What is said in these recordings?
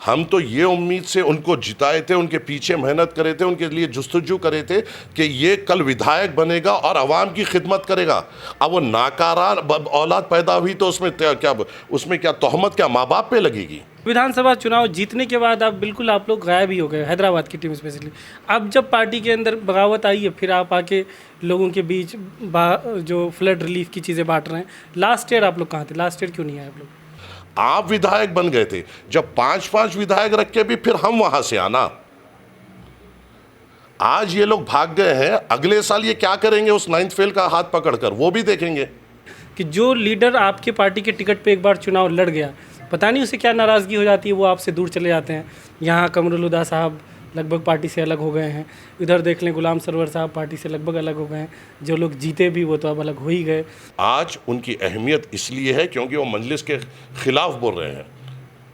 हम तो ये उम्मीद से उनको जिताए थे, उनके पीछे मेहनत करे थे, उनके लिए जुस्तजू करे थे कि ये कल विधायक बनेगा और आवाम की खिदमत करेगा। अब वो नाकारा औलाद पैदा हुई तो उसमें क्या तोहमत क्या माँ बाप पे लगेगी? विधानसभा चुनाव जीतने के बाद आप लोग गायब ही हो गए, हैदराबाद की टीम स्पेशली। अब जब पार्टी के अंदर बगावत आई है, फिर आप आके लोगों के बीच जो फ्लड रिलीफ की चीज़ें बांट रहे हैं। लास्ट ईयर आप लोग कहाँ थे? लास्ट ईयर क्यों नहीं आए आप लोग? आप विधायक बन गए थे, जब 5-5 विधायक रख के भी फिर हम वहां से आना। आज ये लोग भाग गए हैं, अगले साल ये क्या करेंगे उस 9th फेल का हाथ पकड़कर, वो भी देखेंगे। कि जो लीडर आपके पार्टी के टिकट पे एक बार चुनाव लड़ गया, पता नहीं उसे क्या नाराज़गी हो जाती है, वो आपसे दूर चले जाते हैं। यहाँ कमरुल हुदा साहब लगभग पार्टी से अलग हो गए हैं, इधर देख लें गुलाम सरवर साहब पार्टी से लगभग अलग हो गए हैं। जो लोग जीते भी वो तो अब अलग हो ही गए। आज उनकी अहमियत इसलिए है क्योंकि वो मजलिस के खिलाफ बोल रहे हैं।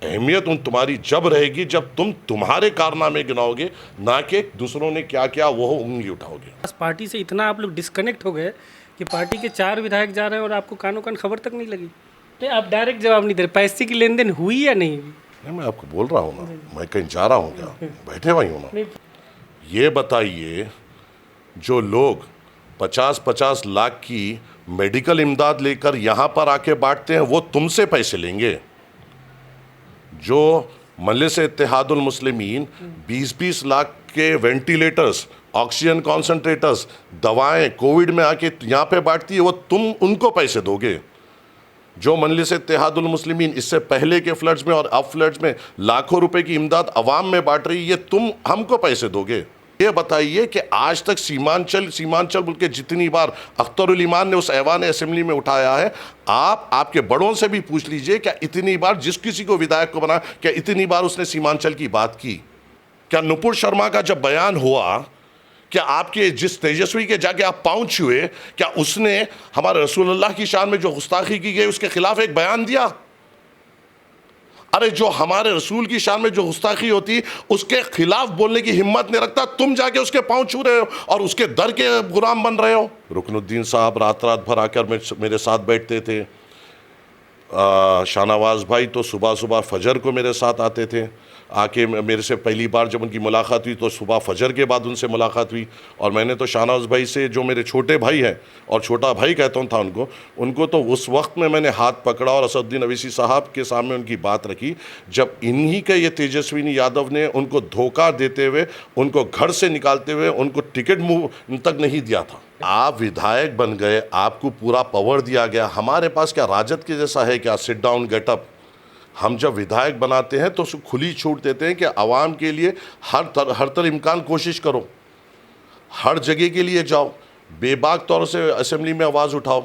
अहमियत तुम्हारी जब रहेगी जब तुम्हारे कारनामे गिनाओगे, ना कि दूसरों ने क्या क्या वो उंगली उठाओगे। बस पार्टी से इतना आप लोग डिस्कनेक्ट हो गए कि पार्टी के 4 विधायक जा रहे हैं और आपको कानों कान खबर तक नहीं लगी। नहीं, आप डायरेक्ट जवाब नहीं दे रहे, पैसे की लेन देन हुई या नहीं हुई? नहीं, मैं आपको बोल रहा हूँ ना, मैं कहीं जा रहा हूँ क्या? बैठे हुए हूँ ना। ये बताइए, जो लोग 50-50 लाख की मेडिकल इमदाद लेकर यहाँ पर आके बांटते हैं, वो तुमसे पैसे लेंगे? जो मजलिस इत्तेहादुल मुस्लिमीन 20-20 लाख के वेंटिलेटर्स, ऑक्सीजन कॉन्सेंट्रेटर्स, दवाएं कोविड में आके यहाँ पे बांटती है, वो तुम उनको पैसे दोगे? जो मजलिस इत्तेहादुल मुस्लिमीन इससे पहले के फ्लड्स में और अब फ्लड्स में लाखों रुपए की इमदाद अवाम में बांट रही है, तुम हमको पैसे दोगे? ये बताइए कि आज तक सीमांचल बोल के जितनी बार अख्तरुल ईमान ने उस ऐवान असेंबली में उठाया है, आप आपके बड़ों से भी पूछ लीजिए, क्या इतनी बार जिस किसी को विधायक को बना, क्या इतनी बार उसने सीमांचल की बात की? क्या नुपुर शर्मा का जब बयान हुआ, क्या आपके जिस तेजस्वी के जाके आप पाँव छुए, क्या उसने हमारे रसूलुल्लाह की शान में जो गुस्ताखी की गई उसके खिलाफ एक बयान दिया? अरे जो हमारे रसूल की शान में जो गुस्ताखी होती उसके खिलाफ बोलने की हिम्मत नहीं रखता, तुम जाके उसके पाँव छू रहे हो और उसके दर के गुलाम बन रहे हो। रुकनुद्दीन साहब रात भर आकर मेरे साथ बैठते थे। शाहनवाज भाई तो सुबह सुबह फजर को मेरे साथ आते थे, आके मेरे से पहली बार जब उनकी मुलाकात हुई तो सुबह फजर के बाद उनसे मुलाकात हुई। और मैंने तो शाहनवाज भाई से, जो मेरे छोटे भाई हैं और छोटा भाई कहता हूँ था उनको तो उस वक्त में मैंने हाथ पकड़ा और असदुद्दीन अवैसी साहब के सामने उनकी बात रखी, जब इन्हीं के ये तेजस्विनी यादव ने उनको धोखा देते हुए, उनको घर से निकालते हुए उनको टिकट मुँह तक नहीं दिया था। आप विधायक बन गए, आपको पूरा पावर दिया गया। हमारे पास क्या राजद के जैसा है क्या, सिट डाउन गेट अप? हम जब विधायक बनाते हैं तो खुली छूट देते हैं कि आवाम के लिए हर तरह इम्कान कोशिश करो, हर जगह के लिए जाओ, बेबाक तौर से असेंबली में आवाज़ उठाओ।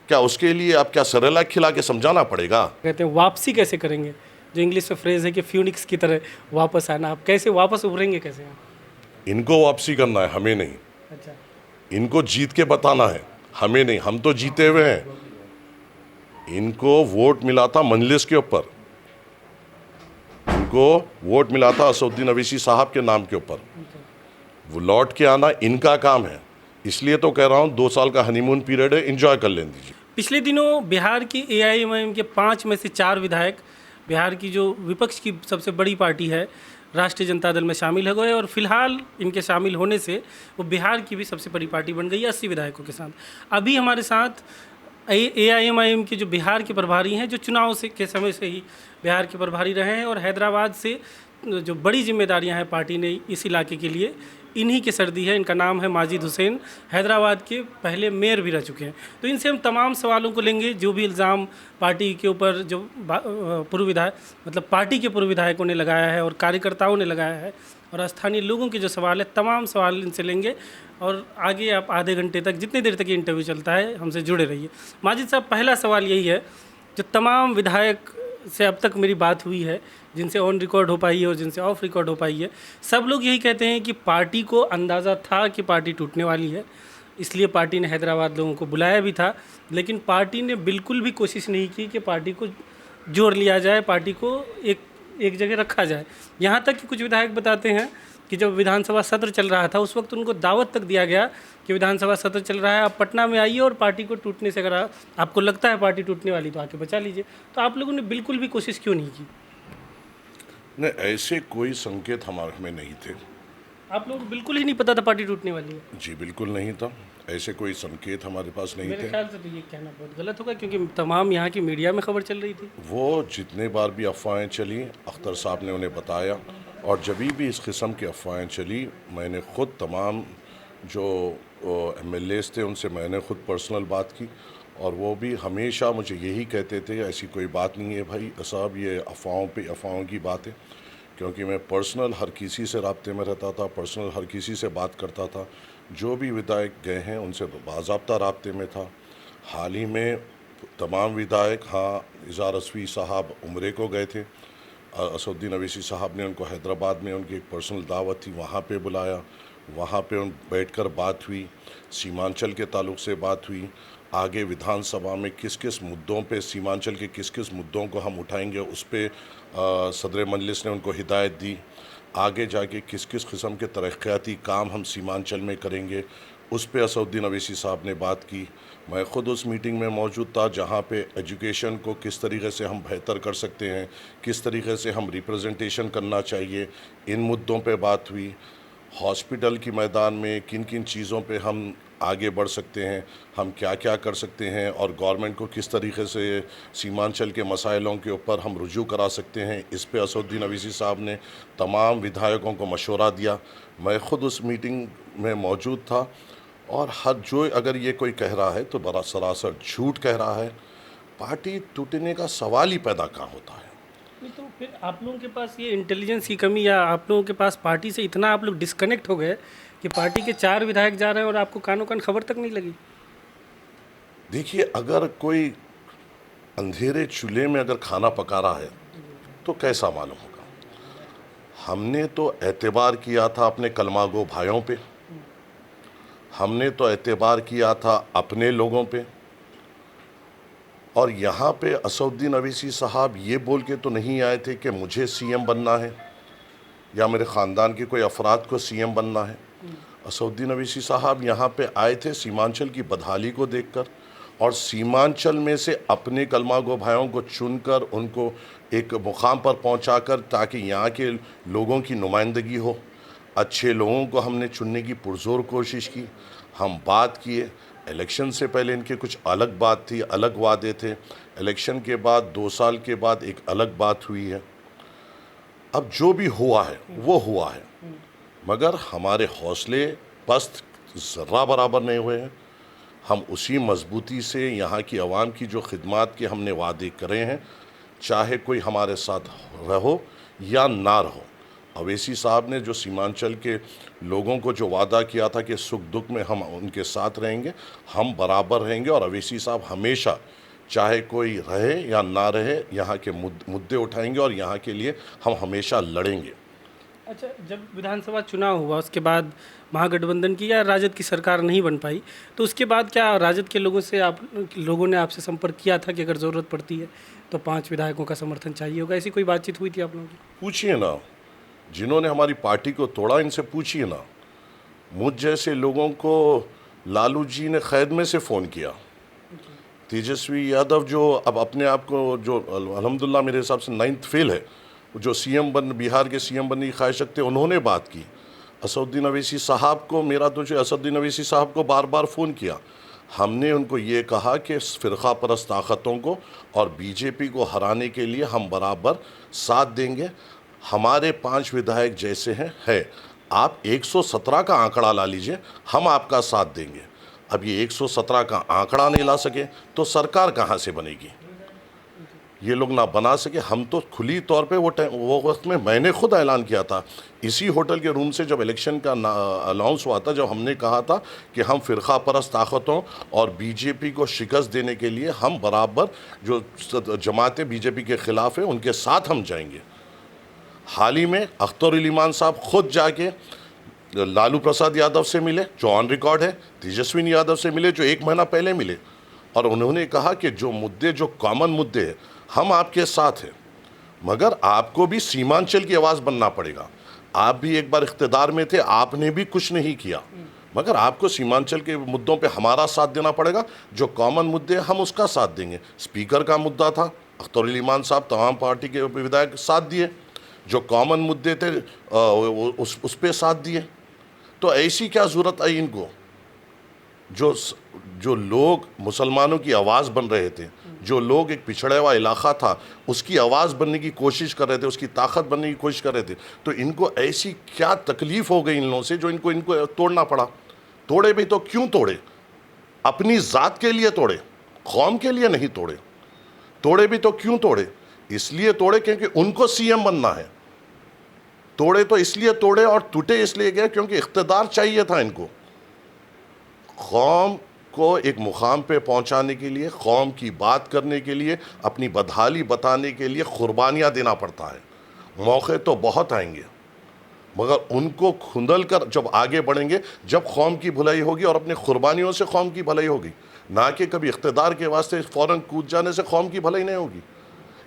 क्या उसके लिए आप क्या सरेला खिला के समझाना पड़ेगा? कहते हैं वापसी कैसे करेंगे, जो इंग्लिश में फ्रेज है कि फ्यूनिक्स की तरह वापस आना, आप कैसे वापस उभरेंगे कैसे? इनको वापसी करना है, हमें नहीं। अच्छा, इनको जीत के बताना है, हमें नहीं। हम तो जीते हुए हैं। इनको वोट मिला था मजलिस के ऊपर, इनको वोट मिला था असदुद्दीन अवैसी साहब के नाम के ऊपर। वो लौट के आना इनका काम है, इसलिए तो कह रहा हूँ 2 साल का हनीमून पीरियड है, एंजॉय कर लेने दीजिए। पिछले दिनों बिहार की AIMIM के 5 में से 4 विधायक बिहार की जो विपक्ष की सबसे बड़ी पार्टी है राष्ट्रीय जनता दल में शामिल हो गए और फिलहाल इनके शामिल होने से वो बिहार की भी सबसे बड़ी पार्टी बन गई है 80 विधायकों के साथ। अभी हमारे साथ AIMIM के जो बिहार के प्रभारी हैं, जो चुनाव के समय से ही बिहार के प्रभारी रहे हैं और हैदराबाद से जो बड़ी जिम्मेदारियां हैं पार्टी ने इस इलाके के लिए, इन्हीं के सर्दी है। इनका नाम है माजिद हुसैन, हैदराबाद के पहले मेयर भी रह चुके हैं। तो इनसे हम तमाम सवालों को लेंगे, जो भी इल्ज़ाम पार्टी के ऊपर जो पूर्व विधायक मतलब पार्टी के पूर्व विधायकों ने लगाया है और कार्यकर्ताओं ने लगाया है और स्थानीय लोगों के जो सवाल है, तमाम सवाल इनसे लेंगे। और आगे आप आधे घंटे तक, जितनी देर तक ये इंटरव्यू चलता है, हमसे जुड़े रहिए। माजिद साहब, पहला सवाल यही है, जो तमाम विधायक से अब तक मेरी बात हुई है, जिनसे ऑन रिकॉर्ड हो पाई है और जिनसे ऑफ रिकॉर्ड हो पाई है, सब लोग यही कहते हैं कि पार्टी को अंदाज़ा था कि पार्टी टूटने वाली है, इसलिए पार्टी ने हैदराबाद लोगों को बुलाया भी था, लेकिन पार्टी ने बिल्कुल भी कोशिश नहीं की कि पार्टी को जोड़ लिया जाए, पार्टी को एक जगह रखा जाए। यहाँ तक कि कुछ विधायक बताते हैं कि जब विधानसभा सत्र चल रहा था उस वक्त उनको दावत तक दिया गया कि विधानसभा सत्र चल रहा है, आप पटना में आइए और पार्टी को टूटने से, अगर आपको लगता है पार्टी टूटने वाली तो आके बचा लीजिए। तो आप लोगों ने बिल्कुल भी कोशिश क्यों नहीं की? नहीं, ऐसे कोई संकेत हमारे में नहीं थे। आप लोगों को बिल्कुल ही नहीं पता था पार्टी टूटने वाली है? जी बिल्कुल नहीं था, ऐसे कोई संकेत हमारे पास नहीं मेरे थे। ख्याल से तो ये कहना बहुत गलत होगा, क्योंकि तमाम यहाँ की मीडिया में खबर चल रही थी। वो जितने बार भी अफवाहें चली, अख्तर साहब ने उन्हें बताया, और जब भी इस किस्म की अफवाहें चली, मैंने ख़ुद तमाम जो MLAs थे उनसे मैंने ख़ुद पर्सनल बात की, और वो भी हमेशा मुझे यही कहते थे, ऐसी कोई बात नहीं है भाई साहब, ये अफवाहों की बात है। क्योंकि मैं पर्सनल हर किसी से राब्ते में रहता था, पर्सनल हर किसी से बात करता था। जो भी विधायक गए हैं उनसे बाज़ाब्ता राब्ते में था। हाल ही में तमाम विधायक, हाँ, इज़ार रज़वी साहब उम्रे को गए थे, असदुद्दीन अवैसी साहब ने उनको हैदराबाद में उनकी एक पर्सनल दावत थी, वहाँ पे बुलाया, वहाँ पे बैठकर बात हुई, सीमांचल के ताल्लुक़ से बात हुई, आगे विधानसभा में किस किस मुद्दों पे, सीमांचल के किस किस मुद्दों को हम उठाएंगे, उस पर सदर मजलिस ने उनको हिदायत दी। आगे जाके किस किस किस्म के तरक्याती काम हम सीमांचल में करेंगे, उस पे असदुद्दीन अवैसी साहब ने बात की। मैं ख़ुद उस मीटिंग में मौजूद था, जहाँ पे एजुकेशन को किस तरीके से हम बेहतर कर सकते हैं, किस तरीके से हम रिप्रेजेंटेशन करना चाहिए, इन मुद्दों पे बात हुई। हॉस्पिटल की मैदान में किन किन चीज़ों पे हम आगे बढ़ सकते हैं, हम क्या क्या कर सकते हैं, और गवर्नमेंट को किस तरीके से सीमांचल के मसाइलों के ऊपर हम रुजू करा सकते हैं, इस पे असदुद्दीन अवैसी साहब ने तमाम विधायकों को मशवरा दिया। मैं ख़ुद उस मीटिंग में मौजूद था, और जो अगर ये कोई कह रहा है तो बड़ा सरासर झूठ कह रहा है। पार्टी टूटने का सवाल ही पैदा कहाँ होता है। नहीं, तो फिर आप लोगों के पास ये इंटेलिजेंस की कमी, या आप लोगों के पास पार्टी से इतना आप लोग डिस्कनेक्ट हो गए कि पार्टी के 4 विधायक जा रहे हैं और आपको कानों कान खबर तक नहीं लगी? देखिए, अगर कोई अंधेरे चूल्हे में अगर खाना पका रहा है तो कैसा मालूम होगा। हमने तो एतबार किया था अपने कलमागो भाइयों पे, हमने तो एतबार किया था अपने लोगों पे, और यहाँ पे असदुद्दीन अवैसी साहब ये बोल के तो नहीं आए थे कि मुझे CM बनना है या मेरे ख़ानदान के कोई अफराद को CM बनना है। असदुद्दीन अवैसी साहब यहाँ पे आए थे सीमांचल की बदहाली को देखकर, और सीमांचल में से अपने कलमागो भाइयों को चुनकर उनको एक मुकाम पर पहुँचाकर, ताकि यहाँ के लोगों की नुमाइंदगी हो। अच्छे लोगों को हमने चुनने की पुरजोर कोशिश की, हम बात किए। इलेक्शन से पहले इनके कुछ अलग बात थी, अलग वादे थे। इलेक्शन के बाद 2 साल के बाद एक अलग बात हुई है। अब जो भी हुआ है वो हुआ है, मगर हमारे हौसले पस्त ज़र्रा बराबर नहीं हुए हैं। हम उसी मजबूती से यहाँ की आवाम की जो खिदमात के हमने वादे करे हैं, चाहे कोई हमारे साथ रहो या ना रहो। अवैसी साहब ने जो सीमांचल के लोगों को जो वादा किया था कि सुख दुख में हम उनके साथ रहेंगे, हम बराबर रहेंगे, और अवैसी साहब हमेशा, चाहे कोई रहे या ना रहे, यहाँ के मुद्दे उठाएंगे और यहाँ के लिए हम हमेशा लड़ेंगे। अच्छा, जब विधानसभा चुनाव हुआ उसके बाद महागठबंधन की या राजद की सरकार नहीं बन पाई, तो उसके बाद क्या राजद के लोगों ने आपसे संपर्क किया था कि अगर ज़रूरत पड़ती है तो 5 विधायकों का समर्थन चाहिए होगा? ऐसी कोई बातचीत हुई थी आप लोगों की? पूछिए ना, जिन्होंने हमारी पार्टी को तोड़ा, इनसे पूछिए ना। मुझ जैसे लोगों को लालू जी ने क़ैद में से फ़ोन किया। तेजस्वी यादव जो अब अपने आप को, जो अल्हम्दुलिल्लाह मेरे हिसाब से 9th फेल है, जो बिहार के CM बनने की ख्वाहिश रखते, उन्होंने बात की। असदुद्दीन अवैसी साहब को, मेरा तो जो असदुद्दीन अवैसी साहब को बार बार फ़ोन किया। हमने उनको ये कहा कि फ़िरक़ा परस्त ताकतों को और BJP को हराने के लिए हम बराबर साथ देंगे। हमारे 5 विधायक जैसे हैं, आप 117 का आंकड़ा ला लीजिए, हम आपका साथ देंगे। अब ये 117 का आंकड़ा नहीं ला सके तो सरकार कहाँ से बनेगी? ये लोग ना बना सके। हम तो खुली तौर पे वो वक्त में मैंने खुद ऐलान किया था, इसी होटल के रूम से जब इलेक्शन का अनाउंस हुआ था, जब हमने कहा था कि हम फ़िरक़ा परस्त ताकतों और BJP को शिकस्त देने के लिए हम बराबर, जो जमातें BJP के ख़िलाफ़ है उनके साथ हम जाएंगे। हाल ही में अख्तर ईमान साहब खुद जाके लालू प्रसाद यादव से मिले, जो ऑन रिकॉर्ड है, तेजस्वी यादव से मिले, जो 1 महीना पहले मिले, और उन्होंने कहा कि जो मुद्दे, जो कॉमन मुद्दे हैं, हम आपके साथ हैं, मगर आपको भी सीमांचल की आवाज़ बनना पड़ेगा। आप भी एक बार इख्तिदार में थे, आपने भी कुछ नहीं किया, मगर आपको सीमांचल के मुद्दों पे हमारा साथ देना पड़ेगा। जो कॉमन मुद्दे हम उसका साथ देंगे। स्पीकर का मुद्दा था, अख्तर ईमान साहब तमाम पार्टी के विधायक साथ दिए। जो कॉमन मुद्दे थे उस पे साथ दिए। तो ऐसी क्या ज़रूरत आई इनको? जो लोग मुसलमानों की आवाज़ बन रहे थे, जो लोग एक पिछड़ा हुआ इलाका था उसकी आवाज़ बनने की कोशिश कर रहे थे, उसकी ताकत बनने की कोशिश कर रहे थे, तो इनको ऐसी क्या तकलीफ़ हो गई इन लोगों से जो इनको तोड़ना पड़ा? तोड़े भी तो क्यों तोड़े? अपनी ज़ात के लिए तोड़े, कौम के लिए नहीं तोड़े। तोड़े भी तो क्यों तोड़े? इसलिए तोड़े क्योंकि उनको सीएम बनना है। तोड़े तो इसलिए तोड़े और टूटे इसलिए गए क्योंकि इख्तिदार चाहिए था इनको। कौम को एक मुकाम पे पहुंचाने के लिए, कौम की बात करने के लिए, अपनी बदहाली बताने के लिए कुर्बानियाँ देना पड़ता है। मौके तो बहुत आएंगे मगर उनको खुंदल कर जब आगे बढ़ेंगे, जब कौम की भलाई होगी और अपने कुर्बानियों से कौम की भलाई होगी, ना कि कभी इख्तिदार के वास्ते फ़ौरन कूद जाने से कौम की भलाई नहीं होगी।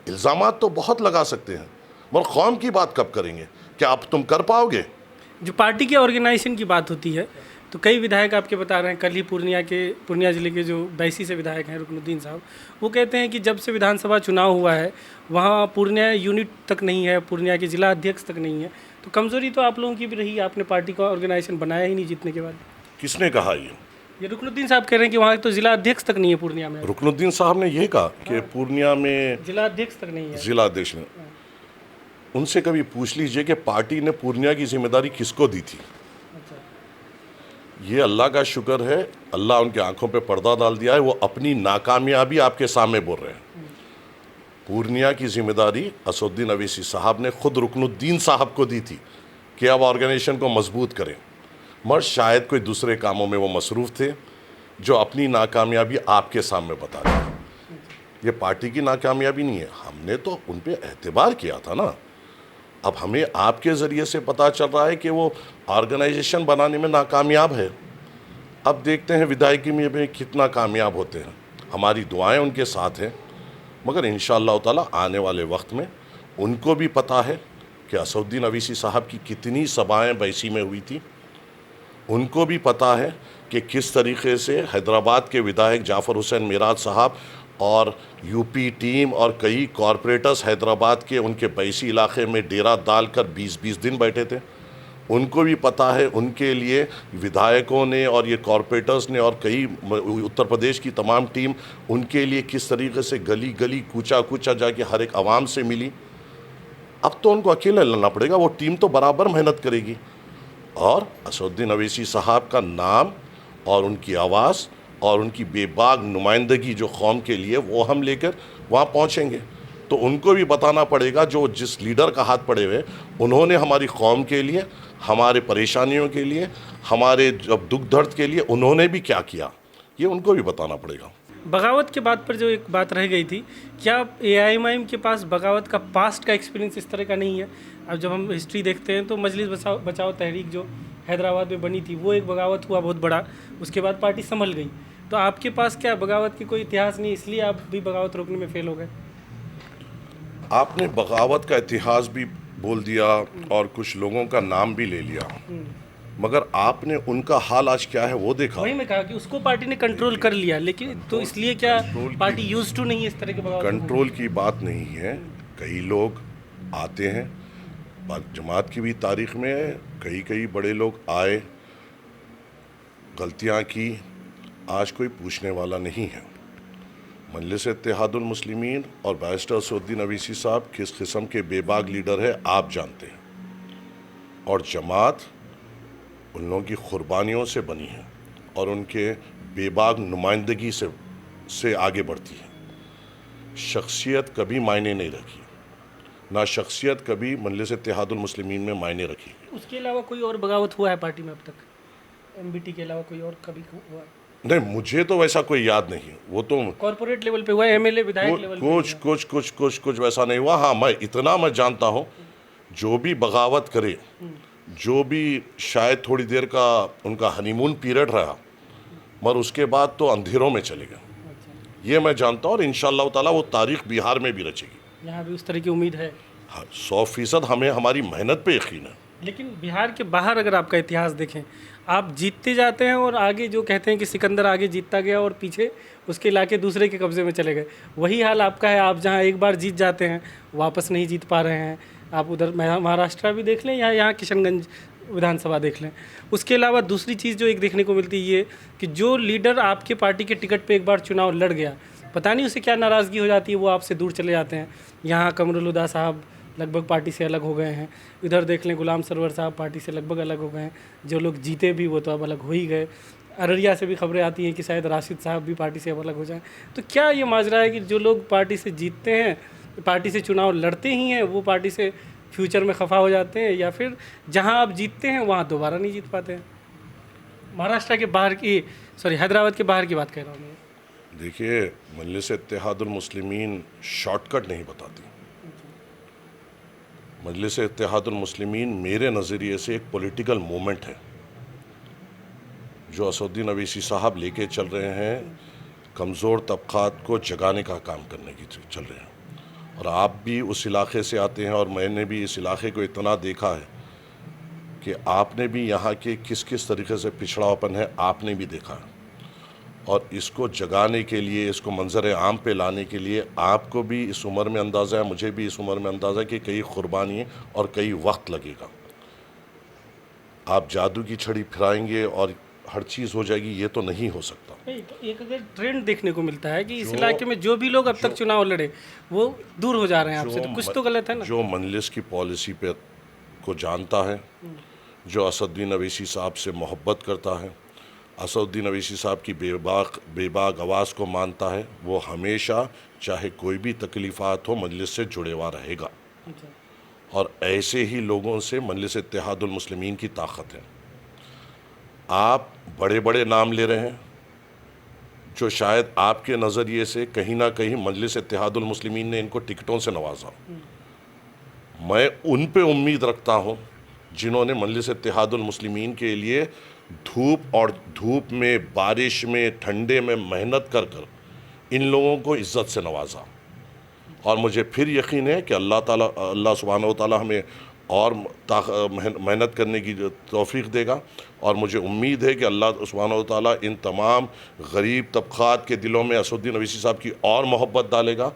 इल्ज़ामात तो बहुत लगा सकते हैं मगर कौम की बात कब करेंगे? क्या अब तुम कर पाओगे? जो पार्टी के ऑर्गेनाइजेशन की बात होती है तो कई विधायक आपके बता रहे हैं, कल ही पूर्णिया जिले के जो बैसी से विधायक हैं रुकनुद्दीन साहब, वो कहते हैं कि जब से विधानसभा चुनाव हुआ है वहाँ पूर्णिया यूनिट तक नहीं है, पूर्णिया के जिला अध्यक्ष तक नहीं है। तो कमज़ोरी तो आप लोगों की भी रही, आपने पार्टी का ऑर्गेनाइजेशन बनाया ही नहीं जीतने के बाद। किसने कहा ये रुकनुद्दीन साहब कह रहे हैं कि वहाँ तो जिला अध्यक्ष तक नहीं है पूर्णिया में। रुकनुद्दीन साहब ने ये कहा कि पूर्णिया में जिला अध्यक्ष तक नहीं है। जिला अध्यक्ष ने, उनसे कभी पूछ लीजिए कि पार्टी ने पूर्णिया की जिम्मेदारी किसको दी थी। ये अल्लाह का शुक्र है, अल्लाह उनके आंखों पे पर्दा डाल दिया है, वो अपनी नाकामयाबी आपके सामने बोल रहे हैं। पूर्णिया की जिम्मेदारी असदुद्दीन अवैसी साहब ने खुद रुकनुद्दीन साहब को दी थी कि अब ऑर्गेनाइजेशन को मजबूत करें, मगर शायद कोई दूसरे कामों में वो मसरूफ़ थे जो अपनी नाकामयाबी आपके सामने बता रहे हैं। ये पार्टी की नाकामयाबी नहीं है, हमने तो उन पर एतबार किया था ना। अब हमें आपके ज़रिए से पता चल रहा है कि वो ऑर्गेनाइजेशन बनाने में नाकामयाब है। अब देखते हैं विधायकी में भी कितना कामयाब होते हैं। हमारी दुआएं उनके साथ हैं, मगर इंशाअल्लाह ताला आने वाले वक्त में उनको भी पता है कि असदुद्दीन अवैसी साहब की कितनी सभाएं बैसी में हुई थी। उनको भी पता है कि किस तरीके से हैदराबाद के विधायक जाफ़र हुसैन मिराज साहब और यूपी टीम और कई कॉरपोरेटर्स हैदराबाद के उनके बैसी इलाके में डेरा डालकर 20-20 दिन बैठे थे। उनको भी पता है उनके लिए विधायकों ने और ये कॉरपोरेटर्स ने और कई उत्तर प्रदेश की तमाम टीम उनके लिए किस तरीके से गली गली कूचा कूचा जाके हर एक आवाम से मिली। अब तो उनको अकेला लड़ना पड़ेगा, वो टीम तो बराबर मेहनत करेगी और असदुद्दीन अवैसी साहब का नाम और उनकी आवाज़ और उनकी बेबाक नुमाइंदगी जो कौम के लिए, वो हम लेकर वहाँ पहुँचेंगे। तो उनको भी बताना पड़ेगा जो जिस लीडर का हाथ पड़े हुए उन्होंने हमारी कौम के लिए, हमारे परेशानियों के लिए, हमारे जब दुख दर्द के लिए उन्होंने भी क्या किया, ये उनको भी बताना पड़ेगा। बगावत के बाद पर जो एक बात रह गई थी, क्या AIMIM के पास बगावत का पास्ट का एक्सपीरियंस इस तरह का नहीं है? अब जब हम हिस्ट्री देखते हैं तो मजलिस बचाओ तहरीक जो हैदराबाद में बनी थी वो एक बगावत हुआ बहुत बड़ा, उसके बाद पार्टी संभल गई। तो आपके पास क्या बगावत की कोई इतिहास नहीं, इसलिए आप भी बगावत रोकने में फेल हो गए? आपने बगावत का इतिहास भी बोल दिया और कुछ लोगों का नाम भी ले लिया, मगर आपने उनका हाल आज क्या है वो देखा? वही मैं कहा कि उसको पार्टी ने कंट्रोल कर लिया, लेकिन तो इसलिए क्या पार्टी यूज्ड टू नहीं है इस तरह के बगावत? कंट्रोल की बात नहीं है। कई लोग आते हैं, जमात की भी तारीख में कई बड़े लोग आए, गलतियां की, आज कोई पूछने वाला नहीं है। मजलिस इत्तेहादुल मुस्लिमीन और बैरिस्टर असदुद्दीन अवैसी साहब किस किस्म के बेबाक लीडर है आप जानते हैं, और जमात उन लोगों की कुर्बानियों से बनी है और उनके बेबाक नुमाइंदगी से आगे बढ़ती है। शख्सियत कभी मायने नहीं रखी, ना शख्सियत कभी मजलिस इत्तेहादुल मुस्लिमीन में मायने रखी। उसके अलावा कोई और बगावत हुआ है पार्टी में अब तक? MBT के अलावा कोई और कभी हुआ है? नहीं, मुझे तो वैसा कोई याद नहीं। वो तो कॉर्पोरेट लेवल पे हुआ है, MLA विधायक लेवल पे कुछ वैसा नहीं हुआ। हाँ, मैं इतना जानता हूँ, जो भी बगावत करे, जो भी शायद थोड़ी देर का उनका हनीमून पीरियड रहा, मगर उसके बाद तो अंधेरों में चले गए, ये मैं जानता हूँ। और इंशाअल्लाह ताला वो तारीख बिहार में भी रचेगी। यहाँ भी उस तरह की उम्मीद है? हाँ, 100% हमें हमारी मेहनत पे यकीन है। लेकिन बिहार के बाहर अगर आपका इतिहास देखें, आप जीतते जाते हैं और आगे जो कहते हैं कि सिकंदर आगे जीतता गया और पीछे उसके इलाके दूसरे के कब्जे में चले गए, वही हाल आपका है। आप जहां एक बार जीत जाते हैं वापस नहीं जीत पा रहे हैं। आप उधर महाराष्ट्र भी देख लें या यहाँ किशनगंज विधानसभा देख लें। उसके अलावा दूसरी चीज़ जो एक देखने को मिलती है ये कि जो लीडर आपके पार्टी के टिकट पे एक बार चुनाव लड़ गया, पता नहीं उसे क्या नाराज़गी हो जाती है, वो आपसे दूर चले जाते हैं। यहाँ कमरुल हुदा साहब लगभग पार्टी से अलग हो गए हैं, इधर देख लें गुलाम सरवर साहब पार्टी से लगभग अलग हो गए हैं, जो लोग जीते भी वो तो अब अलग हो ही गए। अररिया से भी खबरें आती हैं कि शायद राशिद साहब भी पार्टी से अब अलग हो जाएं। तो क्या ये माजरा है कि जो लोग पार्टी से जीतते हैं, पार्टी से चुनाव लड़ते ही हैं, वो पार्टी से फ्यूचर में खफा हो जाते हैं, या फिर जहां आप जीतते हैं वहां दोबारा नहीं जीत पाते हैं? महाराष्ट्र के बाहर की, सॉरी हैदराबाद के बाहर की बात कह रहा हूँ मैं। देखिए, मजलिस इत्तेहादुल मुस्लिमीन शॉर्टकट नहीं बताती। मजलिस इत्तेहादुल मुस्लिमीन मेरे नज़रिए से एक पॉलिटिकल मूवमेंट है जो असदुद्दीन अवैसी साहब लेके चल रहे हैं, कमज़ोर तबक़ात को जगाने का काम करने की चल रहे हैं। और आप भी उस इलाके से आते हैं और मैंने भी इस इलाके को इतना देखा है कि आपने भी यहाँ के किस किस तरीके से पिछड़ापन है आपने भी देखा है। और इसको जगाने के लिए, इसको मंजर आम पे लाने के लिए आपको भी इस उम्र में अंदाज़ा है, मुझे भी इस उम्र में अंदाज़ा है कि कई कुर्बानी और कई वक्त लगेगा। आप जादू की छड़ी फिराएंगे और हर चीज़ हो जाएगी, ये तो नहीं हो सकता। तो एक अगर ट्रेंड देखने को मिलता है कि इस इलाके में जो भी लोग अब तक चुनाव लड़े वो दूर हो जा रहे हैं आपसे, तो कुछ तो गलत है ना। जो मजलिस की पॉलिसी पे को जानता है, जो असदुद्दीन अवैसी साहब से मोहब्बत करता है, असदुद्दीन अवैसी साहब की बेबाक आवाज़ को मानता है, वो हमेशा चाहे कोई भी तकलीफ़ात हो मजलिस से जुड़े हुआ रहेगा। और ऐसे ही लोगों से मजलिस इत्तेहादुल मुस्लिमीन की ताकत है। आप बड़े बड़े नाम ले रहे हैं जो शायद आपके नज़रिए से कहीं ना कहीं मजलिस इत्तेहादुल मुस्लिमीन ने इनको टिकटों से नवाजा। मैं उन पे उम्मीद रखता हूँ जिन्होंने मजलिस इत्तेहादुल मुस्लिमीन के लिए धूप में, बारिश में, ठंडे में मेहनत कर कर इन लोगों को इज़्ज़त से नवाजा। और मुझे फिर यकीन है कि अल्लाह सुब्हानहू व तआला हमें और मेहनत करने की तौफीक देगा। और मुझे उम्मीद है कि अल्लाह सुब्हानहू व तआला इन तमाम गरीब तबक़ात के दिलों में असदुद्दीन अवैसी साहब की और मोहब्बत डालेगा।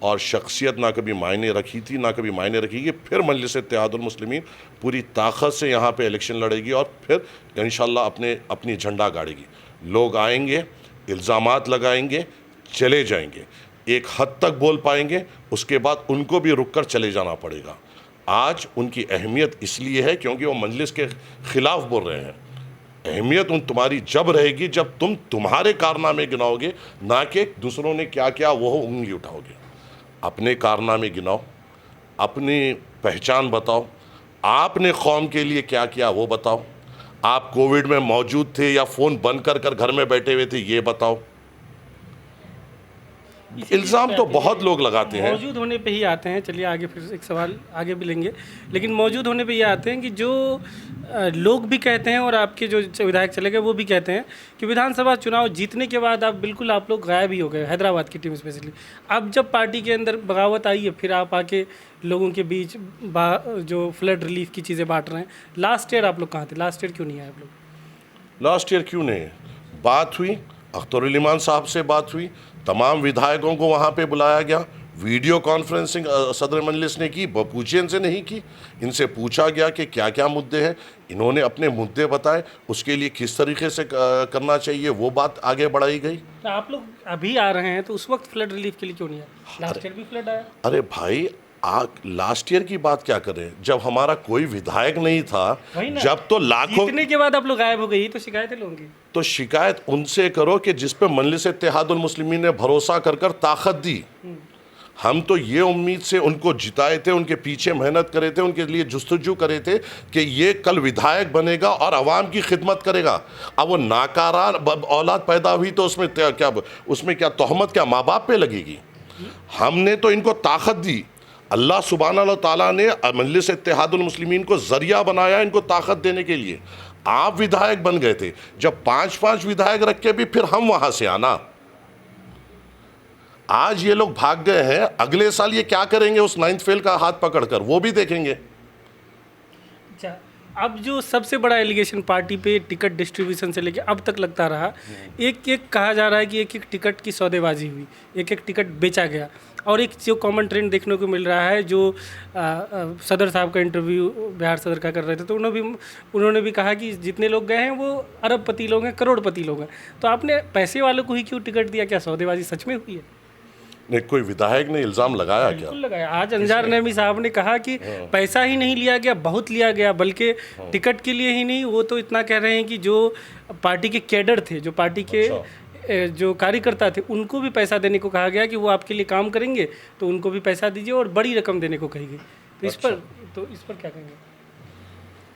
और शख्सियत ना कभी मायने रखी थी ना कभी मायने रखेगी। फिर मजलिस इत्तेहादुल मुस्लिमीन पूरी ताकत से यहाँ पे इलेक्शन लड़ेगी और फिर इंशाअल्लाह अपनी झंडा गाड़ेगी। लोग आएंगे, इल्ज़ामात लगाएंगे, चले जाएंगे, एक हद तक बोल पाएंगे, उसके बाद उनको भी रुक कर चले जाना पड़ेगा। आज उनकी अहमियत इसलिए है क्योंकि वो मजलिस के ख़िलाफ़ बोल रहे हैं। अहमियत तुम्हारी जब रहेगी जब तुम्हारे कारनामे गिनाओगे, ना कि दूसरों ने क्या क्या वो उंगली उठाओगे। अपने कारनामे गिनाओ, अपनी पहचान बताओ, आपने कौम के लिए क्या किया वो बताओ। आप कोविड में मौजूद थे या फ़ोन बंद कर कर घर में बैठे हुए थे ये बताओ। इल्ज़ाम तो बहुत लोग लगाते हैं। मौजूद होने पे ही आते हैं। चलिए आगे फिर एक सवाल आगे भी लेंगे, लेकिन मौजूद होने पे ये आते हैं कि जो लोग भी कहते हैं और आपके जो विधायक चले गए वो भी कहते हैं कि विधानसभा चुनाव जीतने के बाद आप लोग गायब ही हो गए, हैदराबाद की टीम स्पेशली। अब जब पार्टी के अंदर बगावत आई है फिर आप आके लोगों के बीच जो फ्लड रिलीफ की चीज़ें बांट रहे हैं। लास्ट ईयर आप लोग कहाँ थे? लास्ट ईयर क्यों नहीं आए आप लोग? लास्ट ईयर क्यों नहीं? बात हुई, अख्तरुल ईमान साहब से बात हुई, तमाम विधायकों को वहाँ पे बुलाया गया, वीडियो कॉन्फ्रेंसिंग सदर मजलिस ने की, पूछे इनसे नहीं की। इनसे पूछा गया कि क्या क्या मुद्दे हैं, इन्होंने अपने मुद्दे बताए, उसके लिए किस तरीके से करना चाहिए वो बात आगे बढ़ाई गई। तो आप लोग अभी आ रहे हैं तो उस वक्त फ्लड रिलीफ के लिए क्यों नहीं आए? लास्ट ईयर भी फ्लड आया। अरे भाई लास्ट ईयर की बात क्या करें जब हमारा कोई विधायक नहीं था, जब तो लाखों जीतने के बाद आप लोग गायब हो गई तो शिकायतें लोगों की। तो शिकायत उनसे करो कि जिस पे मजलिस इत्तेहादुल मुस्लिमीन ने भरोसा कर कर ताकत दी। हम तो ये उम्मीद से उनको जिताए थे, उनके पीछे मेहनत करे थे, उनके लिए जुस्तजू करे थे कि ये कल विधायक बनेगा और आवाम की खिदमत करेगा। अब वो नाकारा औलाद पैदा हुई तो उसमें क्या तोहमत क्या माँ बाप पे लगेगी? हमने तो इनको ताकत दी। अल्लाह सुब्हानहू व तआला ने मजलिस इत्तेहादुल मुस्लिमीन को ज़रिया बनाया इनको ताकत देने के लिए। आप विधायक बन गए थे, जब 5-5 विधायक रख के भी फिर हम वहाँ से आना। आज ये लोग भाग गए हैं, अगले साल ये क्या करेंगे उस 9th फेल का हाथ पकड़कर वो भी देखेंगे। अच्छा, अब जो सबसे बड़ा एलिगेशन पार्टी पे टिकट डिस्ट्रीब्यूशन से लेके अब तक लगता रहा, एक एक कहा जा रहा है कि एक एक टिकट की सौदेबाजी हुई, एक एक टिकट बेचा गया। और एक जो कॉमन ट्रेंड देखने को मिल रहा है, जो सदर साहब का इंटरव्यू बिहार सदर का कर रहे थे, तो उन्होंने भी कहा कि जितने लोग गए हैं वो अरबपति लोग हैं, करोड़पति लोग हैं। तो आपने पैसे वालों को ही क्यों टिकट दिया? क्या सौदेबाजी सच में हुई है? नहीं, कोई विधायक ने इल्ज़ाम लगाया क्या? बिल्कुल लगाया। आज अंजार नईमी साहब ने कहा कि पैसा ही नहीं लिया गया, बहुत लिया गया, बल्कि टिकट के लिए ही नहीं, वो तो इतना कह रहे हैं कि जो पार्टी के कैडर थे, जो पार्टी के जो कार्यकर्ता थे, उनको भी पैसा देने को कहा गया कि वो आपके लिए काम करेंगे तो उनको भी पैसा दीजिए, और बड़ी रकम देने को कही गई। तो इस पर क्या कहेंगे?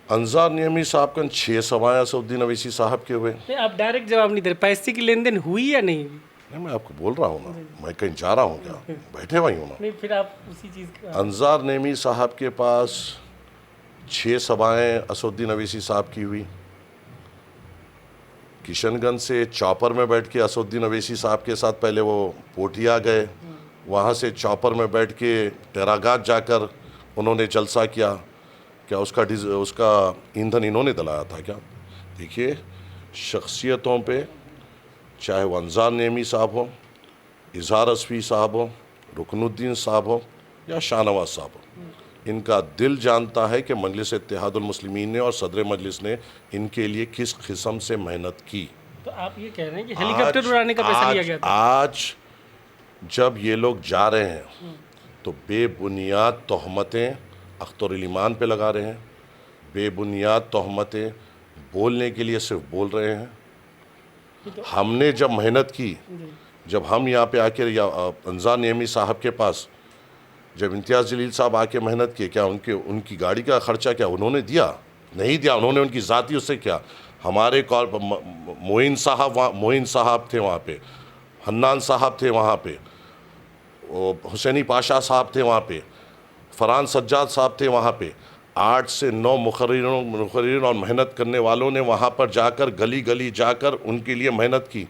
अंजार नईमी साहब का 6 सवाया असदुद्दीन अवैसी साहब के हुए। नहीं, आप डायरेक्ट जवाब नहीं दे रहे। पैसे की लेन देन हुई या नहीं हुई? नहीं, मैं आपको बोल रहा हूँ ना, मैं कहीं जा रहा हूँ क्या? बैठे हुए हूँ ना। नहीं, फिर आप उसी चीज़ का। अंजार नईमी साहब के पास 6 सभाएँ असदुद्दीन अवैसी साहब की हुई। किशनगंज से चॉपर में बैठ के असदुद्दीन अवैसी साहब के साथ पहले वो पोटिया गए, वहाँ से चॉपर में बैठ के टेरागात जाकर उन्होंने जलसा किया। क्या उसका ईंधन इन्होंने दिलाया था क्या? देखिए, शख्सियतों पे, चाहे वो अंजार नईमी साहब हो, इजहार असफी साहब हो, रुकनुद्दीन साहब हो या शाहनवाज साहब हो, इनका दिल जानता है कि मजलिस इत्तेहादुल मुस्लिमीन ने और सदर मजलिस ने इनके लिए किस किस्म से मेहनत की। तो आप ये कह रहे हैं कि हेलीकॉप्टर उड़ाने का पैसा लिया गया था? आज जब ये लोग जा रहे हैं तो बेबुनियाद तोहमतें अख्तर ईमान पे लगा रहे हैं, बेबुनियाद तोहमतें बोलने के लिए सिर्फ बोल रहे हैं। हमने जब मेहनत की, जब हम यहाँ पे आके या अंजार नईमी साहब के पास जब इम्तियाज़ जलील साहब आके मेहनत की, क्या उनकी गाड़ी का ख़र्चा क्या उन्होंने दिया? नहीं दिया। उन्होंने उनकी ज़ाती उससे क्या, हमारे मोइन साहब थे वहाँ पे, हन्नान साहब थे वहाँ पे, हुसैनी पाशा साहब थे वहाँ पे, फरहान सज्जाद साहब थे वहाँ पे। 8 से 9 मुखर्रिरीन और मेहनत करने वालों ने वहाँ पर जाकर गली गली जाकर उनके लिए मेहनत की,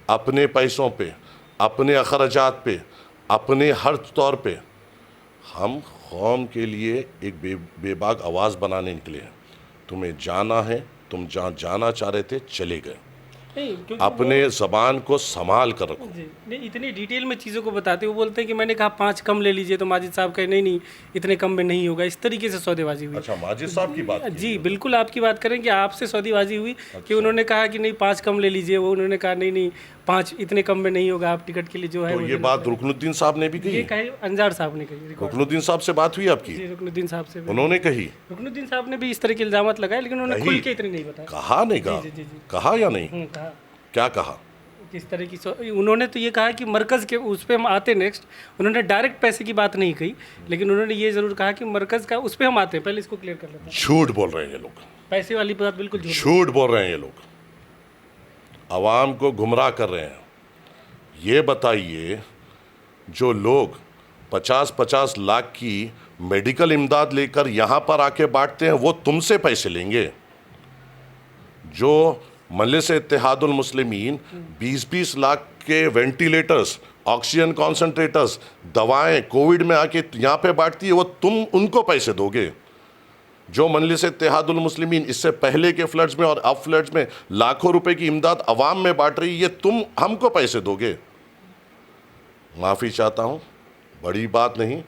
अपने पैसों पे, अपने अखराजात पे, अपने हर तौर पे। हम कौम के लिए एक बेबाक आवाज़ बनाने निकले हैं। तुम्हें जाना है, तुम जहाँ जाना चाह रहे थे चले गए। अपने ज़बान को संभाल कर रखो। नहीं, इतनी डिटेल में चीज़ों को बताते, वो बोलते हैं कि मैंने कहा 5 कम ले लीजिए, तो माजिद साहब कहे नहीं, इतने कम में नहीं होगा। इस तरीके से सौदेबाजी हुई। अच्छा, माजिद साहब की बात? जी बिल्कुल, आपकी बात करें कि आपसे सौदेबाजी हुई। अच्छा। कि उन्होंने कहा कि नहीं 5 कम ले लीजिए, वो उन्होंने कहा नहीं 5 इतने कम में नहीं होगा, आप टिकट के लिए जो है। तो ये बात रुकनुद्दीन साहब ने भी कही? ये कही अंजार साहब ने कही। रुकनुद्दीन साहब से बात हुई आपकी? जी, रुकनुद्दीन साहब से उन्होंने कही। रुकनुद्दीन साहब ने भी इस तरह के इल्जाम लगाए, लेकिन उन्होंने खुल के इतने नहीं बताया। कहा नहीं कहा? कहा या नहीं? कहा। क्या कहा? किस तरह की उन्होंने तो ये कहा कि मरकज़ के उस पर हम आते नेक्स्ट। उन्होंने डायरेक्ट पैसे की बात नहीं कही, लेकिन उन्होंने ये ज़रूर कहा कि मरकज़ का उस पर हम आते हैं। पहले इसको क्लियर कर लेते हैं। झूठ बोल रहे हैं ये लोग। पैसे वाली बात बिल्कुल झूठ बोल रहे हैं ये लोग, आवाम को गुमराह कर रहे हैं। ये बताइए, जो लोग 50-50 लाख की मेडिकल इमदाद लेकर यहाँ पर आके बांटते हैं, वो तुमसे पैसे लेंगे? जो मजलिस इत्तेहादुल मुस्लिमीन 20-20 लाख के वेंटिलेटर्स, ऑक्सीजन कॉन्सेंट्रेटर्स, दवाएं कोविड में आके यहाँ पे बांटती है, वो तुम उनको पैसे दोगे? जो मजलिस इत्तेहादुल मुस्लिमीन इससे पहले के फ्लड्स में और अब फ्लड्स में लाखों रुपए की इमदाद अवाम में बांट रही है, तुम हमको पैसे दोगे? माफ़ी चाहता हूँ, बड़ी बात नहीं,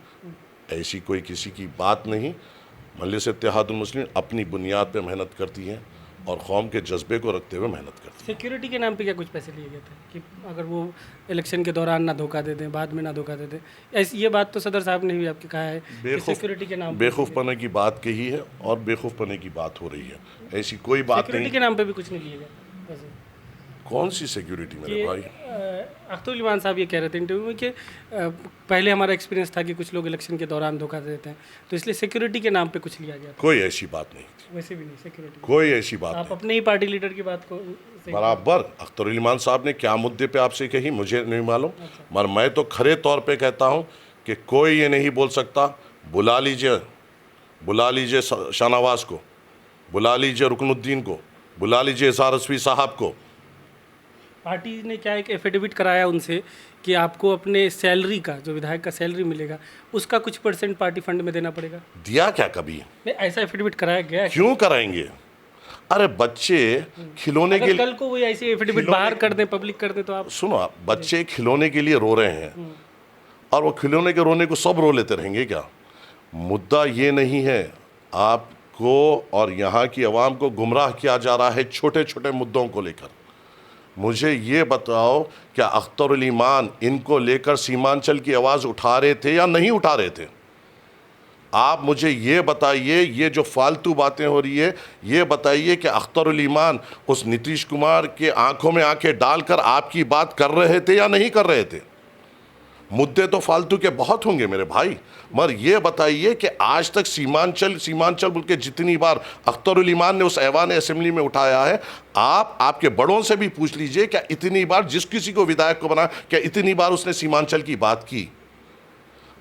ऐसी कोई किसी की बात नहीं। मजलिस इत्तेहादुल मुस्लिमीन अपनी बुनियाद पे मेहनत करती है और कौम के जज्बे को रखते हुए मेहनत करती है। सिक्योरिटी के नाम पे क्या कुछ पैसे लिए गए थे कि अगर वो इलेक्शन के दौरान ना धोखा दे दें, बाद में ना धोखा दे दें? ऐसी ये बात तो सदर साहब ने भी आपके कहा है कि सिक्योरिटी के नाम बेवकूफ़पने की बात कही है और बेवकूफ़पने की बात हो रही है। ऐसी कोई बात नहीं। सिक्योरिटी के नाम पे भी कुछ नहीं लिए गए वैसे? कौन सी सिक्योरिटी मेरे भाई? अख्तर ईमान साहब ये कह रहे थे इंटरव्यू में कि पहले हमारा एक्सपीरियंस था कि कुछ लोग इलेक्शन के दौरान धोखा देते हैं, तो इसलिए सिक्योरिटी के नाम पे कुछ लिया गया था। कोई ऐसी बात नहीं थी। वैसे भी नहीं सिक्योरिटी, कोई ऐसी बात आप नहीं। अपने ही पार्टी लीडर की बात को बराबर अख्तर ईमान साहब ने क्या मुद्दे पे आपसे कही मुझे नहीं मालूम, मगर मैं तो खरे तौर पे कहता हूँ कि कोई ये नहीं बोल सकता। बुला लीजिए शाहनवाज को, बुला लीजिए रुकनुद्दीन को, बुला लीजिए इजहार असफी साहब को। पार्टी ने क्या एक एफिडेविट कराया उनसे कि आपको अपने सैलरी का, जो विधायक का सैलरी मिलेगा, उसका कुछ % पार्टी फंड में देना पड़ेगा। दिया क्या कभी? नहीं, ऐसा एफिडेविट कराया गया है। क्यों कराएंगे? अरे बच्चे खिलौने के लिए, कल को वो ऐसी एफिडेविट बाहर कर दें, पब्लिक कर दें, तो आप सुनो, बच्चे खिलौने के लिए रो रहे हैं और वो खिलौने के रोने को सब रो लेते रहेंगे क्या? मुद्दा ये नहीं है। आपको और यहाँ की आवाम को गुमराह किया जा रहा है छोटे छोटे मुद्दों को लेकर। मुझे ये बताओ, क्या अख्तरुल ईमान इनको लेकर सीमांचल की आवाज़ उठा रहे थे या नहीं उठा रहे थे? आप मुझे ये बताइए, ये जो फालतू बातें हो रही है, ये बताइए कि अख्तरुल ईमान उस नीतीश कुमार के आंखों में आंखें डालकर आपकी बात कर रहे थे या नहीं कर रहे थे? मुद्दे तो फालतू के बहुत होंगे मेरे भाई, मगर ये बताइए कि आज तक सीमांचल बोल के जितनी बार अख्तरुल ईमान ने उस ऐवान असेंबली में उठाया है, आप आपके बड़ों से भी पूछ लीजिए, क्या इतनी बार जिस किसी को विधायक को बना, क्या इतनी बार उसने सीमांचल की बात की?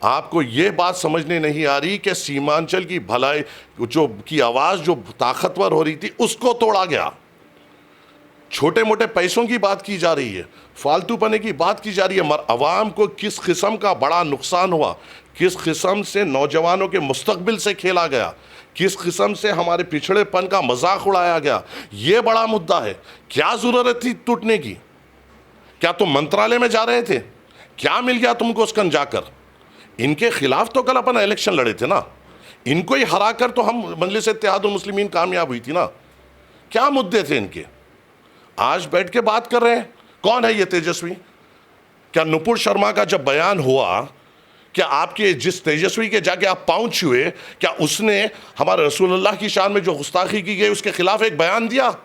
आपको ये बात समझने नहीं आ रही कि सीमांचल की भलाई की आवाज़ जो ताकतवर हो रही थी उसको तोड़ा गया। छोटे मोटे पैसों की बात की जा रही है, फालतू पने की बात की जा रही है, मगर अवाम को किस किस्म का बड़ा नुकसान हुआ, किस किस्म से नौजवानों के मुस्तकबिल से खेला गया, किस किस्म से हमारे पिछड़ेपन का मजाक उड़ाया गया, ये बड़ा मुद्दा है। क्या ज़रूरत थी टूटने की? क्या तुम मंत्रालय में जा रहे थे? क्या मिल गया तुमको उसकन जाकर? इनके खिलाफ तो कल अपन इलेक्शन लड़े थे ना, इनको ही हरा कर तो हम मजलिस इत्तेहादुल मुस्लिमीन कामयाब हुई थी ना। क्या मुद्दे थे इनके? आज बैठ के बात कर रहे हैं। कौन है ये तेजस्वी? क्या नुपुर शर्मा का जब बयान हुआ, क्या आपके जिस तेजस्वी के जाके आप पाँव छुए, क्या उसने हमारे रसूलुल्लाह की शान में जो गुस्ताखी की गई उसके खिलाफ एक बयान दिया?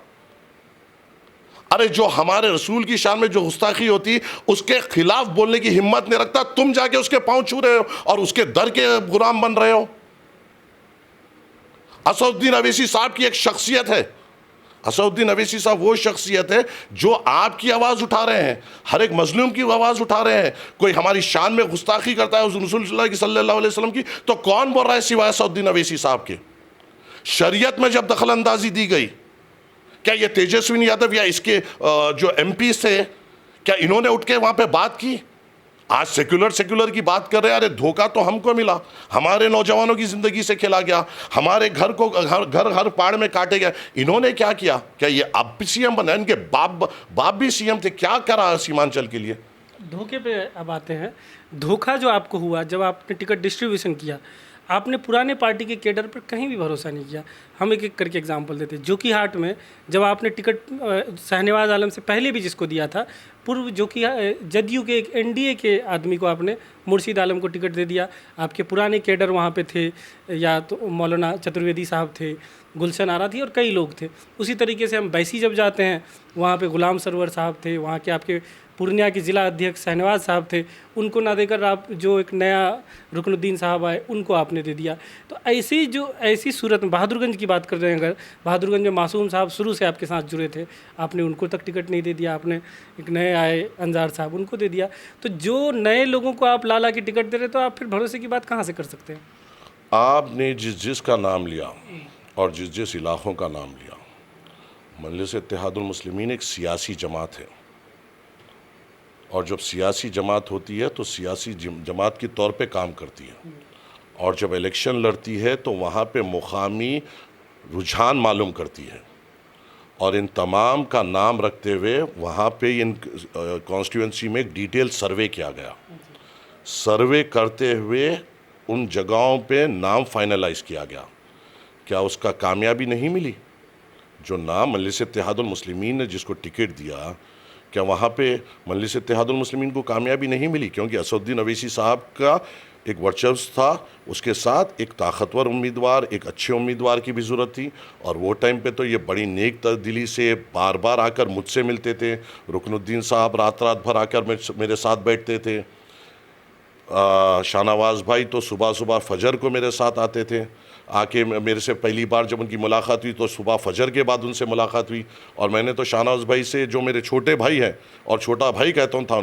अरे जो हमारे रसूल की शान में जो गुस्ताखी होती उसके खिलाफ बोलने की हिम्मत नहीं रखता, तुम जाके उसके पांव छू रहे हो और उसके दर के गुलाम बन रहे हो। असदुद्दीन अवैसी साहब की एक शख्सियत है, असदुद्दीन अवैसी साहब वो शख्सियत है जो आपकी आवाज़ उठा रहे हैं, हर एक मजलूम की आवाज़ उठा रहे हैं। कोई हमारी शान में गुस्ताखी करता है उस रसूलुल्लाह की सल्लल्लाहु अलैहि वसल्लम की, तो कौन बोल रहा है सिवाय असदुद्दीन अवैसी साहब के? शरीयत में जब दखल अंदाजी दी गई, क्या ये तेजस्वी यादव या इसके जो एमपी थे, क्या इन्होंने उठ के वहाँ पे बात की? आज सेक्युलर की बात कर रहे हैं। अरे धोखा तो हमको मिला, हमारे नौजवानों की ज़िंदगी से खेला गया, हमारे घर को घर हर पाड़ में काटे गए। इन्होंने क्या किया? क्या ये अब भी सीएम बना? इनके बाप भी सीएम थे, क्या करा सीमांचल के लिए? धोखे पे अब आते हैं। धोखा जो आपको हुआ जब आपने टिकट डिस्ट्रीब्यूशन किया, आपने पुराने पार्टी के कैडर पर कहीं भी भरोसा नहीं किया। हम एक एक करके एग्जांपल देते हैं। जोकीहाट में जब आपने टिकट शाहनवाज आलम से पहले भी जिसको दिया था, पूर्व जदयू के एक एनडीए के आदमी को आपने मुर्शीद आलम को टिकट दे दिया। आपके पुराने कैडर वहाँ पे थे, या तो मौलाना चतुर्वेदी साहब थे, गुलशन आरा थी और कई लोग थे। उसी तरीके से हम बैसी जब जाते हैं, वहाँ पे गुलाम सरवर साहब थे, वहाँ के आपके पूर्णिया के ज़िला अध्यक्ष शहनवाज साहब थे, उनको ना देकर आप जो एक नया रुकनुद्दीन साहब आए उनको आपने दे दिया। तो ऐसी सूरत में बहादुरगंज की बात कर रहे हैं, अगर बहादुरगंज में मासूम साहब शुरू से आपके साथ जुड़े थे, आपने उनको तक टिकट नहीं दे दिया, आपने एक नए आए अंजार साहब उनको दे दिया। तो जो नए लोगों को आप ला के टिकट दे रहे, तो आप फिर भरोसे की बात कहाँ से कर सकते हैं? आपने जिसका नाम लिया और जिस इलाक़ों का नाम लिया, मजलिस इत्तेहादुल मुस्लिमीन एक सियासी जमात है, और जब सियासी जमात होती है तो सियासी जमात के तौर पे काम करती है, और जब इलेक्शन लड़ती है तो वहाँ पे मुकामी रुझान मालूम करती है। और इन तमाम का नाम रखते हुए वहाँ पे इन कॉन्स्टिट्यूंसी में एक डिटेल सर्वे किया गया। सर्वे करते हुए उन जगहों पे नाम फाइनलाइज किया गया। क्या उसका कामयाबी नहीं मिली? जो नाम मजलिस इत्तेहादुल मुस्लिमीन ने जिसको टिकट दिया, क्या वहाँ पे मजलिस इत्तेहादुल मुस्लिमीन को कामयाबी नहीं मिली? क्योंकि असदुद्दीन अवैसी साहब का एक वर्चस्व था, उसके साथ एक ताकतवर उम्मीदवार, एक अच्छे उम्मीदवार की भी ज़रूरत थी। और वो टाइम पे तो ये बड़ी नेक दिली से बार बार आकर मुझसे मिलते थे। रुकनुद्दीन साहब रात भर आकर मेरे साथ बैठते थे। शाहनवाज भाई तो सुबह सुबह फजर को मेरे साथ आते थे, आके मेरे से पहली बार जब उनकी मुलाकात हुई तो सुबह फजर के बाद उनसे मुलाकात हुई। और मैंने तो शाहनवाज भाई से, जो मेरे छोटे भाई हैं और छोटा भाई कहता हूँ था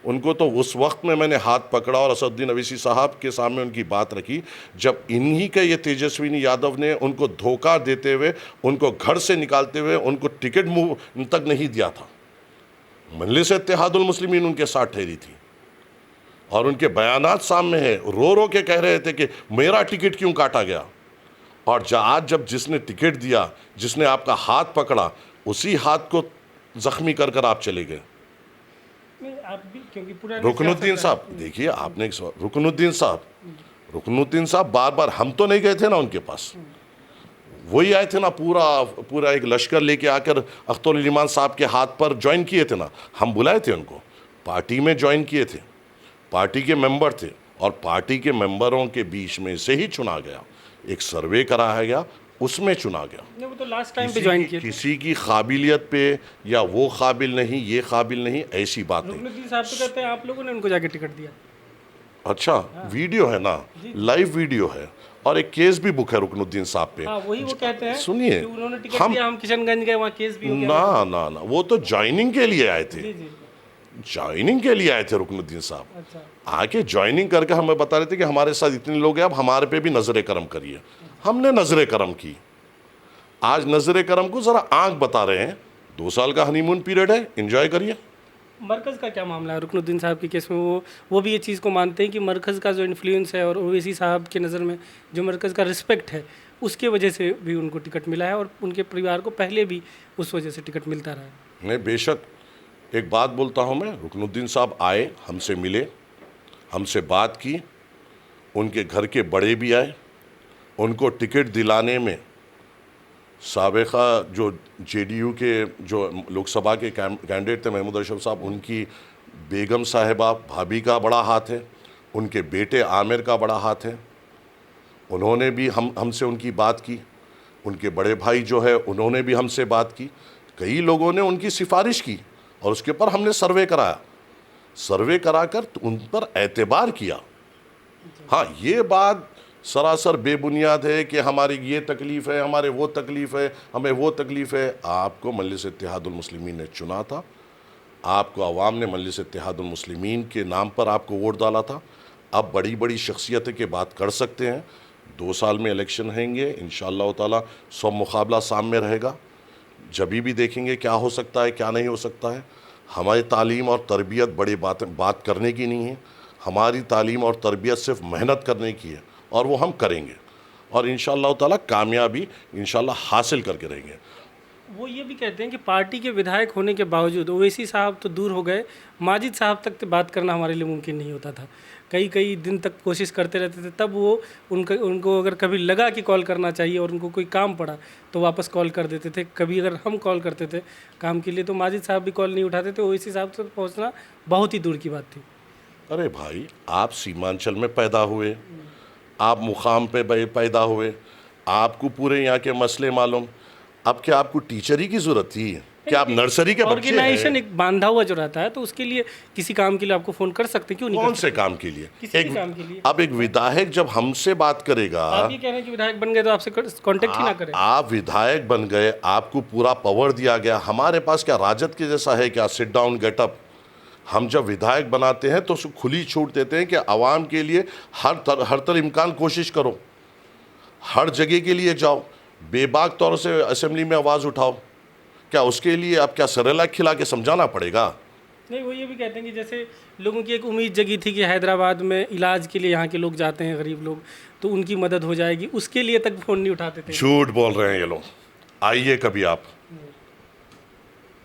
उनको तो उस वक्त में मैंने हाथ पकड़ा और असदुद्दीन अवैसी साहब के सामने उनकी बात रखी, जब इन्हीं के ये तेजस्वी यादव ने उनको धोखा देते हुए, उनको घर से निकालते हुए उनको टिकट मुँह तक नहीं दिया था। मजलिस इत्तेहादुल मुस्लिमीन उनके साथ ठहरी थी और उनके बयानात सामने हैं। रो के कह रहे थे कि मेरा टिकट क्यों काटा गया। और आज जब जिसने टिकट दिया, जिसने आपका हाथ पकड़ा, उसी हाथ को ज़ख्मी कर आप चले गए। नहीं, आप भी क्योंकि पूरा रुकनुद्दीन साहब, देखिए आपने एक सवाल, रुकनुद्दीन साहब बार बार, हम तो नहीं गए थे ना उनके पास, वही आए थे ना, पूरा पूरा एक लश्कर लेके आकर अख्तरुल ईमान साहब के हाथ पर ज्वाइन किए थे ना, हम बुलाए थे उनको, पार्टी में ज्वाइन किए थे, पार्टी के मेंबर थे, और पार्टी के मेंबरों के बीच में से ही चुना गया, एक सर्वे कराया गया, उसमें चुना गया। नहीं, वो तो लास्ट टाइम पे ज्वाइन किए थे। किसी की काबिलियत पे या वो काबिल नहीं, ये काबिल नहीं, ऐसी बात नहीं। रुकनुद्दीन साहब तो कहते हैं आप लोगों ने उनको जाके टिकट दिया। अच्छा, वीडियो है ना, लाइव वीडियो है, और एक केस भी बुक है रुकनुद्दीन साहब पे। हाँ, वही वो कहते हैं, सुनिए, कि उन्होंने टिकट दिया, हम किशनगंज गए, वहाँ केस भी हो गया। ना ना ना, वो तो ज्वाइनिंग के लिए आए थे, जी जी। ज्वाइनिंग के लिए आए थे रुकनुद्दीन साहब। अच्छा, आके ज्वाइनिंग करके हमें बता रहे थे कि हमारे साथ इतने लोग हैं, अब हमारे पे भी नजर करम करिए। हमने नजर करम की, आज नजर करम को जरा आंख बता रहे हैं, 2 साल का हनीमून पीरियड है, एंजॉय करिए। मरकज़ का क्या मामला है रुकनुद्दीन साहब के केस में? वो भी ये चीज़ को मानते हैं कि मरकज़ का जो इन्फ्लुएंस है और ओवैसी साहब के नज़र में जो मरकज़ का रिस्पेक्ट है, उसके वजह से भी उनको टिकट मिला है, और उनके परिवार को पहले भी उस वजह से टिकट मिलता रहा है। नहीं, बेशक, एक बात बोलता हूँ मैं, रुकनुद्दीन साहब आए, हमसे मिले, हमसे बात की, उनके घर के बड़े भी आए, उनको टिकट दिलाने में साबिक़ा जो जेडीयू के जो लोकसभा के कैंडिडेट थे महमूद अशरफ साहब, उनकी बेगम साहिबा भाभी का बड़ा हाथ है, उनके बेटे आमिर का बड़ा हाथ है, उन्होंने भी हमसे उनकी बात की, उनके बड़े भाई जो है उन्होंने भी हमसे बात की, कई लोगों ने उनकी सिफारिश की, और उसके ऊपर हमने सर्वे कराया, सर्वे कराकर उन पर एतबार किया। हाँ, ये बात सरासर बेबुनियाद है कि हमारी ये तकलीफ़ है, हमारे वो तकलीफ़ है, हमें वो तकलीफ़ है। आपको मजलिस इत्तेहादुल मुस्लिमीन ने चुना था, आपको अवाम ने मजलिस इत्तेहादुल मुस्लिमीन के नाम पर आपको वोट डाला था। अब बड़ी बड़ी शख्सियतें की बात कर सकते हैं, 2 साल में इलेक्शन होंगे, इंशाअल्लाह ताला सब मुकाबला सामने रहेगा, जब भी देखेंगे क्या हो सकता है, क्या नहीं हो सकता है। हमारी तालीम और तरबियत बड़ी बात करने की नहीं है, हमारी तालीम और तरबियत सिर्फ मेहनत करने की है, और वो हम करेंगे, और इंशाअल्लाह ताला कामयाबी इंशाअल्लाह हासिल करके रहेंगे। वो ये भी कहते हैं कि पार्टी के विधायक होने के बावजूद ओवैसी साहब तो दूर हो गए, माजिद साहब तक बात करना हमारे लिए मुमकिन नहीं होता था, कई दिन तक कोशिश करते रहते थे, तब वो उनको अगर कभी लगा कि कॉल करना चाहिए और उनको कोई काम पड़ा तो वापस कॉल कर देते थे। कभी अगर हम कॉल करते थे काम के लिए तो माजिद साहब भी कॉल नहीं उठाते थे, ओवैसी साहब तक पहुँचना बहुत ही दूर की बात थी। अरे भाई, आप सीमांचल में पैदा हुए, आप मुकाम पे पैदा हुए, आपको पूरे यहाँ के मसले मालूम, अब क्या आपको टीचर ही की ज़रूरत थी? क्या आप नर्सरी के बच्चे हैं? ऑर्गेनाइजेशन एक बांधा हुआ जो रहता है, तो उसके लिए किसी काम के लिए आपको फ़ोन कर सकते हैं, क्यों नहीं? कौन से काम के लिए? किसी भी काम के लिए। अब एक विधायक जब हमसे बात करेगा, आप ये कह रहे हैं कि विधायक बन गए तो आपसे कांटेक्ट ही ना करें? आप विधायक बन गए, आपको पूरा पावर दिया गया, हमारे पास क्या राजद के जैसा है क्या, सिट डाउन गेट अप? हम जब विधायक बनाते हैं तो खुली छूट देते हैं कि आवाम के लिए हर तरह इम्कान कोशिश करो, हर जगह के लिए जाओ, बेबाक तौर से असेंबली में आवाज़ उठाओ। क्या उसके लिए आप क्या सरेला खिला के समझाना पड़ेगा? नहीं, वो ये भी कहते हैं कि जैसे लोगों की एक उम्मीद जगी थी कि हैदराबाद में इलाज के लिए यहाँ के लोग जाते हैं, गरीब लोग, तो उनकी मदद हो जाएगी, उसके लिए तक फ़ोन नहीं उठाते थे। झूठ बोल रहे हैं ये लोग। आइए कभी आप,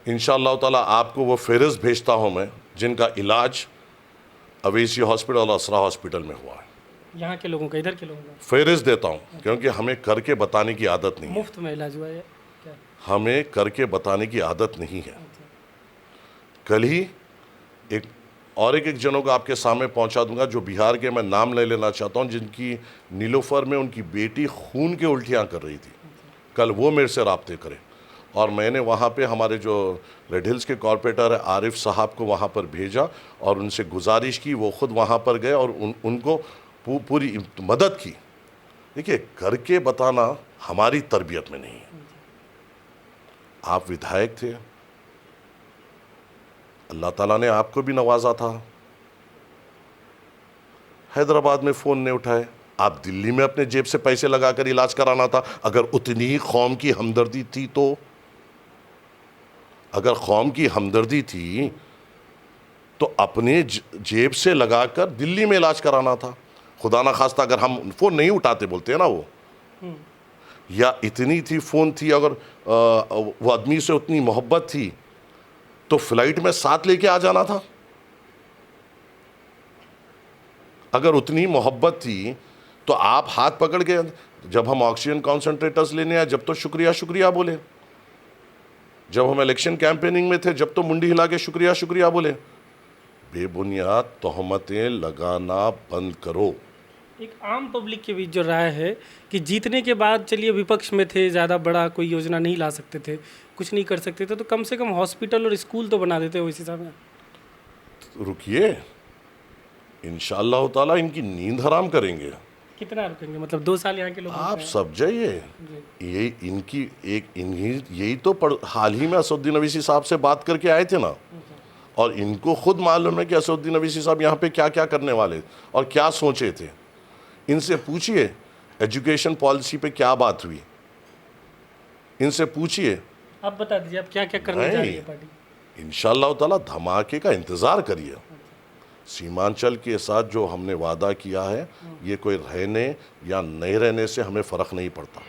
इंशाअल्लाह ताला आपको वो फ़हरिस्त भेजता हूँ मैं जिनका इलाज अवैसी हॉस्पिटल और असरा हॉस्पिटल में हुआ है। यहाँ के लोगों का, इधर के लोगों का फ़हरिस्त देता हूँ, क्योंकि हमें करके बताने की आदत नहीं है। मुफ्त में इलाज हुआ है क्या? हमें करके बताने की आदत नहीं है। कल ही एक जनों को आपके सामने पहुंचा दूंगा, जो बिहार के, मैं नाम ले लेना चाहता हूं, जिनकी नीलोफर में उनकी बेटी खून के उल्टियां कर रही थी। कल वो मेरे से राब्ते करें, और मैंने वहाँ पे हमारे जो रेड हिल्स के कॉर्पोरेटर है आरिफ साहब को वहाँ पर भेजा और उनसे गुजारिश की, वो ख़ुद वहाँ पर गए और उनको पूरी मदद की। देखिए, करके बताना हमारी तरबियत में नहीं है। आप विधायक थे, अल्लाह ताला ने आपको भी नवाजा था, हैदराबाद में फ़ोन नहीं उठाए, आप दिल्ली में अपने जेब से पैसे लगाकर इलाज कराना था। अगर उतनी ही कौम की हमदर्दी थी तो, अगर कौम की हमदर्दी थी तो अपने जेब से लगाकर दिल्ली में इलाज कराना था। खुदा ना खास्ता अगर हम फ़ोन नहीं उठाते, बोलते हैं ना वो, या इतनी थी फ़ोन थी, अगर वो आदमी से उतनी मोहब्बत थी तो फ़्लाइट में साथ लेके आ जाना था। अगर उतनी मोहब्बत थी तो आप हाथ पकड़ के, जब हम ऑक्सीजन कॉन्सेंट्रेटर्स लेने आए जब तो शुक्रिया शुक्रिया बोले, जब हम इलेक्शन कैंपेनिंग में थे जब तो मुंडी हिला के शुक्रिया शुक्रिया बोले। बेबुनियाद तोहमतें लगाना बंद करो। एक आम पब्लिक के बीच जो राय है कि जीतने के बाद चलिए विपक्ष में थे, ज़्यादा बड़ा कोई योजना नहीं ला सकते थे, कुछ नहीं कर सकते थे, तो कम से कम हॉस्पिटल और स्कूल तो बना देते हो इस हिसाब में। रुकिए, इंशाअल्लाह ताला इनकी नींद हराम करेंगे। कितना रुकेंगे, मतलब 2 साल यहाँ के लोग आप सब जाइए, यही इनकी एक यही तो हाल ही में असदुद्दीन अवैसी साहब से बात करके आए थे ना, और इनको खुद मालूम है कि असदुद्दीन अवैसी साहब यहाँ पे क्या क्या करने वाले और क्या सोचे थे। इनसे पूछिए एजुकेशन पॉलिसी पे क्या बात हुई, इनसे पूछिए। आप बता दीजिए आप क्या क्या करने जा रही है पार्टी। इंशाअल्लाह ताला धमाके का इंतज़ार करिए। सीमांचल के साथ जो हमने वादा किया है, ये कोई रहने या नहीं रहने से हमें फ़र्क नहीं पड़ता।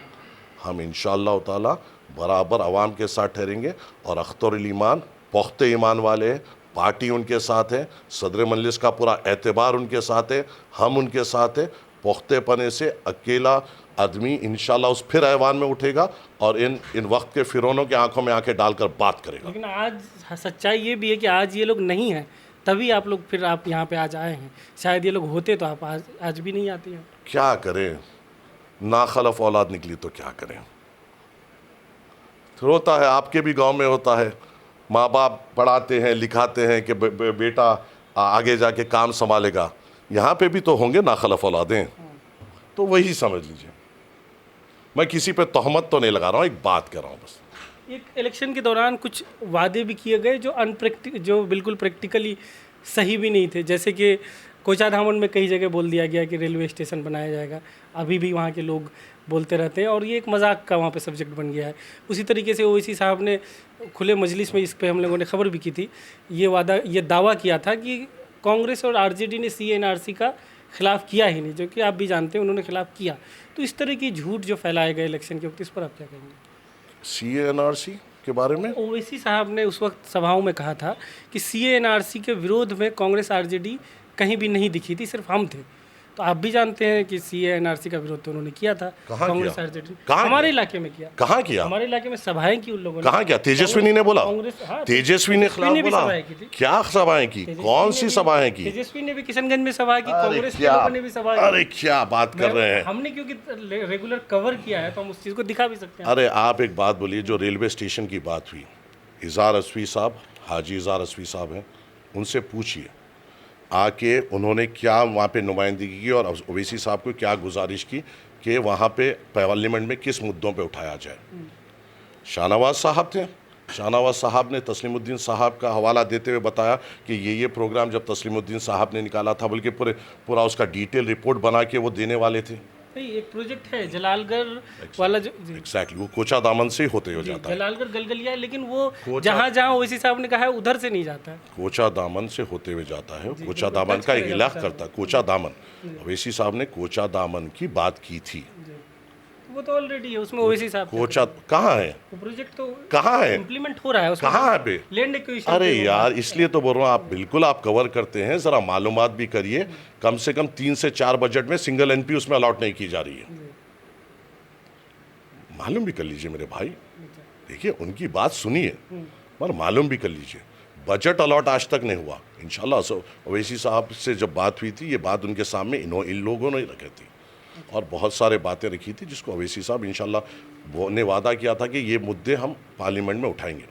हम इंशाअल्लाह ताला बराबर आवाम के साथ ठहरेंगे, और अख्तरुल ईमान पुख्ते ईमान वाले हैं, पार्टी उनके साथ है, सदर मजलिस का पूरा एतबार उनके साथ है, हम उनके साथ है। पुख्ते पने से अकेला आदमी इंशाल्लाह उस फिर ऐवान में उठेगा और इन वक्त के फिरौनों की आंखों में आंखें डालकर बात करेगा। लेकिन आज सच्चाई ये भी है कि आज ये लोग नहीं हैं, तभी आप लोग फिर आप यहाँ पे आज आए हैं। शायद ये लोग होते तो आप आज भी नहीं आते हैं। क्या करें, नाखलफ औलाद निकली तो क्या करें। होता है, आपके भी गांव में होता है, माँ बाप पढ़ाते हैं लिखाते हैं कि बेटा आगे जाके काम संभालेगा। यहाँ पे भी तो होंगे नाखलफ औलादें, तो वही समझ लीजिए। मैं किसी पे तहमत तो नहीं लगा रहा हूँ, एक बात कर रहा हूँ बस। एक इलेक्शन के दौरान कुछ वादे भी किए गए जो बिल्कुल प्रैक्टिकली सही भी नहीं थे, जैसे कि कोचा धामन में कई जगह बोल दिया गया कि रेलवे स्टेशन बनाया जाएगा। अभी भी वहाँ के लोग बोलते रहते हैं और ये एक मजाक का वहाँ पे सब्जेक्ट बन गया है। उसी तरीके से ओवैसी साहब ने खुले मजलिस में इस पे हम लोगों ने खबर भी की थी, ये दावा किया था कि कांग्रेस और आरजेडी ने CNRC का खिलाफ किया ही नहीं, जो कि आप भी जानते हैं उन्होंने खिलाफ किया। तो इस तरह की झूठ जो फैलाए गए इलेक्शन के वक्त, इस पर आप क्या कहेंगे? CNRC के बारे में ओवैसी साहब ने उस वक्त सभाओं में कहा था कि CNRC के विरोध में कांग्रेस आरजेडी कहीं भी नहीं दिखी थी, सिर्फ हम थे। तो आप भी जानते हैं कि CNRC का विरोध तो उन्होंने किया था। कांग्रेस आरजेडी हमारे इलाके में किया। कहाँ किया? हमारे इलाके में सभाएं की उन लोगों ने। कहाँ किया? तेजस्वी ने बोला, हाँ, तेजस्वी ने खिलाफ बोला। क्या सभाएं की? कौन सी सभाएं की? तेजस्वी ने भी किशनगंज में सभा की, कांग्रेस के लोगों ने भी सभा की। अरे क्या बात कर रहे हैं। हमने क्योंकि रेगुलर कवर किया है तो हम उस चीज़ को दिखा भी सकते हैं। अरे आप एक बात बोलिए, जो रेलवे स्टेशन की बात हुई, इज़हार असफी साहब, हाजी इज़हार असफी साहब हैं, उनसे पूछिए आके उन्होंने क्या वहाँ पे नुमाइंदगी की और ओवैसी साहब को क्या गुजारिश की कि वहाँ पे पार्लियामेंट में किस मुद्दों पे उठाया जाए। शाहनवाज साहब थे, शाहनवाज साहब ने तस्लीमुद्दीन साहब का हवाला देते हुए बताया कि ये प्रोग्राम जब तस्लीमुद्दीन साहब ने निकाला था, बल्कि पूरा उसका डिटेल रिपोर्ट बना के वो देने वाले थे। एक प्रोजेक्ट है जलालगढ़ वाला जो एग्जैक्टली वो कोचा दामन से होते हुए जाता है, जलालगढ़ गलगलिया, लेकिन वो जहाँ ओवैसी साहब ने कहा है उधर से नहीं जाता है, कोचा दामन से होते हुए जाता है। कोचा दामन का एक इलाका करता है कोचा दामन। ओवैसी साहब ने कोचा दामन की बात की थी, वो तो ऑलरेडी है, उसमें ओवैसी साहब कोचा कहाँ है? वो प्रोजेक्ट तो कहाँ है? इम्प्लीमेंट हो रहा है उसमें, कहाँ है पे? Land acquisition. अरे यार, इसलिए तो बोल रहा हूँ, आप बिल्कुल आप कवर करते हैं, ज़रा मालूमात भी करिए। कम से कम 3 से 4 बजट में सिंगल NP उसमें अलॉट नहीं की जा रही है, मालूम भी कर लीजिए मेरे भाई। देखिए उनकी बात सुनिए और मालूम भी कर लीजिए। बजट अलॉट आज तक नहीं हुआ। इंशाल्लाह ओवैसी साहब से जब बात हुई थी, ये बात उनके सामने इन लोगों ने रखी थी और बहुत सारे बातें रखी थी, जिसको ओवैसी साहब इंशाल्लाह ने वादा किया था कि ये मुद्दे हम पार्लियामेंट में उठाएंगे।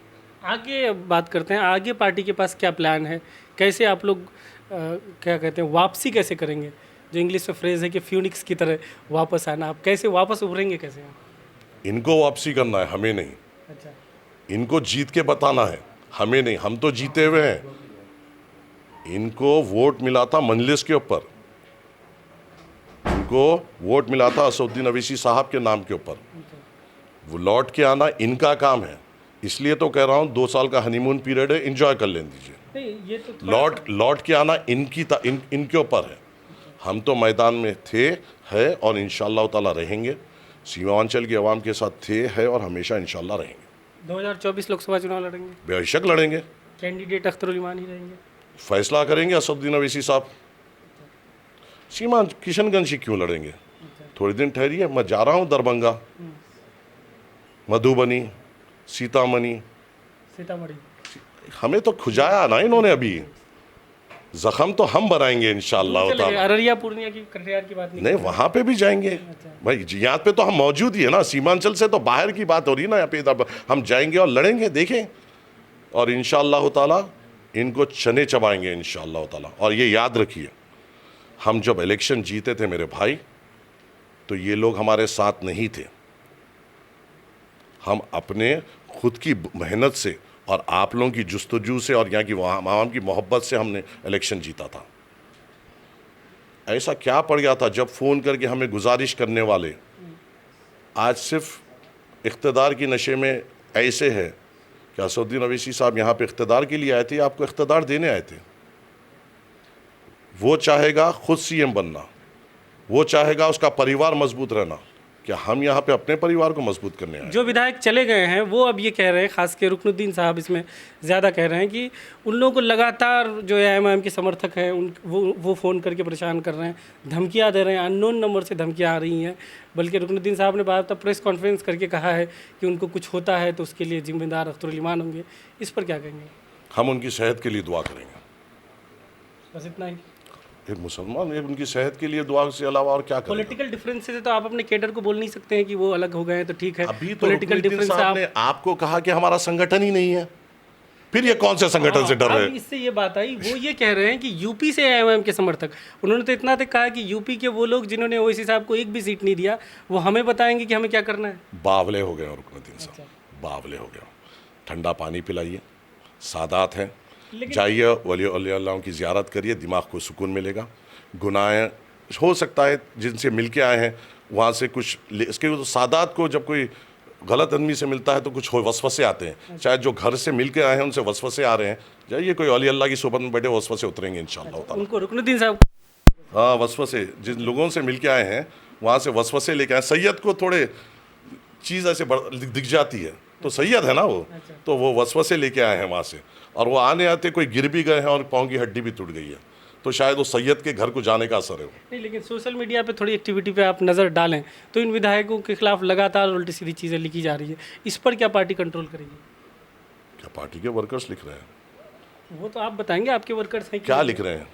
आगे बात करते हैं, आगे पार्टी के पास क्या प्लान है, कैसे आप लोग क्या कहते हैं वापसी कैसे करेंगे, जो इंग्लिश में फ्रेज है कि फ्यूनिक्स की तरह वापस आना, आप कैसे वापस उभरेंगे, कैसे? इनको वापसी करना है, हमें नहीं। अच्छा, इनको जीत के बताना है, हमें नहीं। हम तो जीते हुए हैं। इनको वोट मिला था मजलिस के ऊपर, इनको वोट मिला था असदुद्दीन अवैसी साहब के नाम के ऊपर। वो लौट के आना इनका काम है, इसलिए तो कह रहा हूँ 2 साल का हनीमून पीरियड है, एंजॉय कर लेने दीजिए। ये तो लौट के आना इनके ऊपर है। हम तो मैदान में थे, है और इंशाअल्लाह ताला रहेंगे। सीमांचल की आवाम के साथ थे, है और हमेशा इंशाअल्लाह रहेंगे। 2024 लोकसभा चुनाव लड़ेंगे? बेशक लड़ेंगे। कैंडिडेट अख्तरुल ईमान ही रहेंगे? फैसला करेंगे असदुद्दीन अवैसी साहब। सीमांत किशनगंज से क्यों लड़ेंगे? थोड़ी दिन ठहरिए, मैं जा रहा हूँ दरभंगा, मधुबनी, सीतामढ़ी। हमें तो खुजाया ना इन्होंने, अभी जख्म तो हम बनाएंगे इंशाअल्लाह ताला। अररिया पूर्णिया की कटिहार की बात नहीं, वहाँ पे भी जाएंगे भाई, यहाँ पे तो हम मौजूद ही है ना, सीमांचल से तो बाहर की बात हो रही है ना, यहाँ पे इधर हम जाएंगे और लड़ेंगे, देखें, और इंशाअल्लाह ताला इनको चने चबाएंगे इंशाअल्लाह ताला। और ये याद रखिए, हम जब इलेक्शन जीते थे मेरे भाई, तो ये लोग हमारे साथ नहीं थे। हम अपने खुद की मेहनत से और आप लोगों की जुस्तजू से और यहाँ की आवाम की मोहब्बत से हमने इलेक्शन जीता था। ऐसा क्या पड़ गया था जब फ़ोन करके हमें गुजारिश करने वाले आज सिर्फ इख्तिदार की नशे में ऐसे है कि असदुद्दीन अवैसी साहब यहाँ पे इख्तिदार के लिए आए थे, आपको इख्तिदार देने आए थे। वो चाहेगा खुद सीएम बनना, वो चाहेगा उसका परिवार मजबूत रहना, क्या हम यहाँ पे अपने परिवार को मजबूत करने आए? जो विधायक चले गए हैं वो अब ये कह रहे हैं, खास के रुकनुद्दीन साहब इसमें ज़्यादा कह रहे हैं कि उन लोगों को लगातार जो एआईएमआईएम के समर्थक हैं उन वो फ़ोन करके परेशान कर रहे हैं, धमकियां दे रहे हैं, अननोन नंबर से धमकियां आ रही हैं। बल्कि रुकनुद्दीन साहब ने बात प्रेस कॉन्फ्रेंस करके कहा है कि उनको कुछ होता है तो उसके लिए जिम्मेदार अख्तर उल ईमान होंगे। इस पर क्या कहेंगे? हम उनकी सेहत के लिए दुआ करेंगे, बस इतना ही। एक मुसलमान एक उनकी सेहत के लिए दुआ से अलावा और क्या करें? पॉलिटिकल डिफरेंसेस है तो आप अपने कैडर को बोल नहीं सकते हैं कि वो अलग हो गए हैं तो ठीक है। अभी तो पॉलिटिकल डिफरेंस साहब ने आपको कहा कि हमारा संगठन ही नहीं है, फिर ये कौन से संगठन से डर रहे हैं? इससे ये बात आई, वो ये कह रहे हैं कि यूपी से एआईएमआईएम के समर्थक, उन्होंने तो इतना तक कहा कि यूपी के वो लोग जिन्होंने ओवैसी साहब को एक भी सीट नहीं दिया वो हमें बताएंगे कि हमें क्या करना है। बावले हो गए रुकनुद्दीन साहब, बावले हो गए। ठंडा पानी पिलाइए, सादात हैं, जाइए वली अल्लाह की ज़ियारत करिए, दिमाग को सुकून मिलेगा। गुनाहें हो सकता है जिनसे मिल के आए हैं वहाँ से कुछ इसके तो सादात को जब कोई गलत आदमी से मिलता है तो कुछ वसवसे आते हैं, चाहे जो घर से मिल के आए हैं उनसे वसवसे आ रहे हैं, जाइए कोई वली अल्लाह की सोबत में बैठे वसवसे उतरेंगे इंशाअल्लाह ताला। उनको रुकनुद्दीन साहब, हाँ, वसवसे जिन लोगों से मिल के आए हैं वहाँ से वसवसे लेके आए। सैयद को थोड़े चीज़ ऐसे दिख जाती है तो सैयद है ना वो, तो वो वसवसे लेके आए हैं वहाँ से, और वो आने आते कोई गिर भी गए हैं और पाँव की हड्डी भी टूट गई है, तो शायद वो सैयद के घर को जाने का असर है। नहीं, लेकिन सोशल मीडिया पे थोड़ी एक्टिविटी पे आप नज़र डालें तो इन विधायकों के खिलाफ लगातार उल्टी सीधी चीज़ें लिखी जा रही है, इस पर क्या पार्टी कंट्रोल करेगी? क्या पार्टी के वर्कर्स लिख रहे हैं? वो तो आप बताएंगे, आपके वर्कर्स हैं। क्या लिख रहे हैं?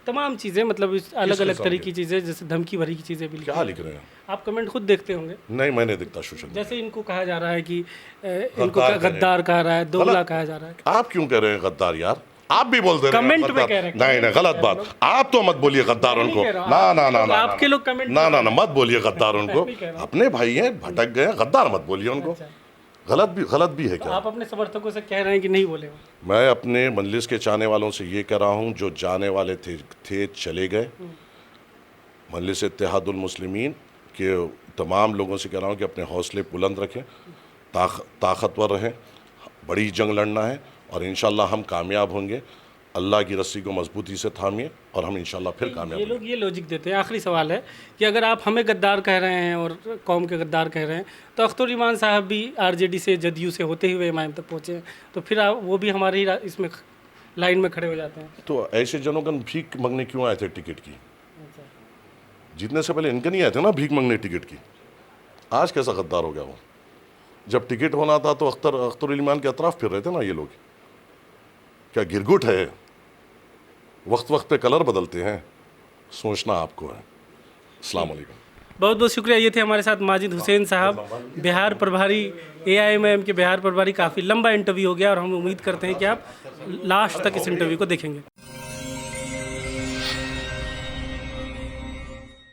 तमाम चीज़ें, मतलब अलग अलग तरह की चीज़ें, जैसे धमकी भरी की चीज़ें भी क्या लिख रहे हैं? आप कमेंट खुद देखते होंगे। नहीं, मैंने देखता सोशल। जैसे इनको कहा जा रहा है कि इनको गद्दार कहा रहा है, दोगला कहा जा रहा है। आप क्यों कह रहे हैं गद्दार यार? आप भी बोल दे रहे हैं कमेंट में कह रहे हैं। नहीं नहीं, गलत बात। आप तो मत बोलिए गद्दार उनको, ना ना ना ना, आपके लोग कमेंट ना ना ना, मत बोलिए गद्दार उनको। अपने भाई हैं, भटक गए, गद्दार मत बोलिए उनको। गलत भी है क्या? आप अपने समर्थकों से कह रहे हैं कि नहीं बोले? मैं अपने मजलिस के चाहने वालों से ये कह रहा हूँ, जो जाने वाले थे चले गए। मजलिस इत्तेहादुल मुस्लिमीन के तमाम लोगों से कह रहा हूँ कि अपने हौसले बुलंद रखें, ताकतवर रहें, बड़ी जंग लड़ना है और इंशाल्लाह हम कामयाब होंगे। अल्लाह की रस्सी को मजबूती से थामिए और हम इंशाल्लाह फिर कामयाब। ये लोग ये लॉजिक देते हैं, आखिरी सवाल है कि अगर आप हमें गद्दार कह रहे हैं और कौम के गद्दार कह रहे हैं तो अख्तर उल ईमान साहब भी आरजेडी से जदयू से होते हुए एमआईएम तक पहुँचे हैं, तो फिर वो भी हमारी इसमें लाइन में खड़े हो जाते हैं। तो ऐसे जनों का भीख मांगने क्यों आए थे टिकट की? जीतने से पहले इनके नहीं आए थे ना भीख मांगने टिकट की। आज कैसा गद्दार हो गया वो? जब टिकट होना था तो अख्तर उल ईमान के अतराफ फिर रहे थे ना ये लोग। क्या गिरगुट है? वक्त वक्त पे कलर बदलते हैं, सोचना आपको है। अस्सलाम वालेकुम। बहुत बहुत शुक्रिया। ये थे हमारे साथ माजिद हुसैन साहब, बिहार प्रभारी, एआईएमआईएम के बिहार प्रभारी। काफ़ी लंबा इंटरव्यू हो गया और हम उम्मीद करते हैं कि आप लास्ट तक इस इंटरव्यू को देखेंगे।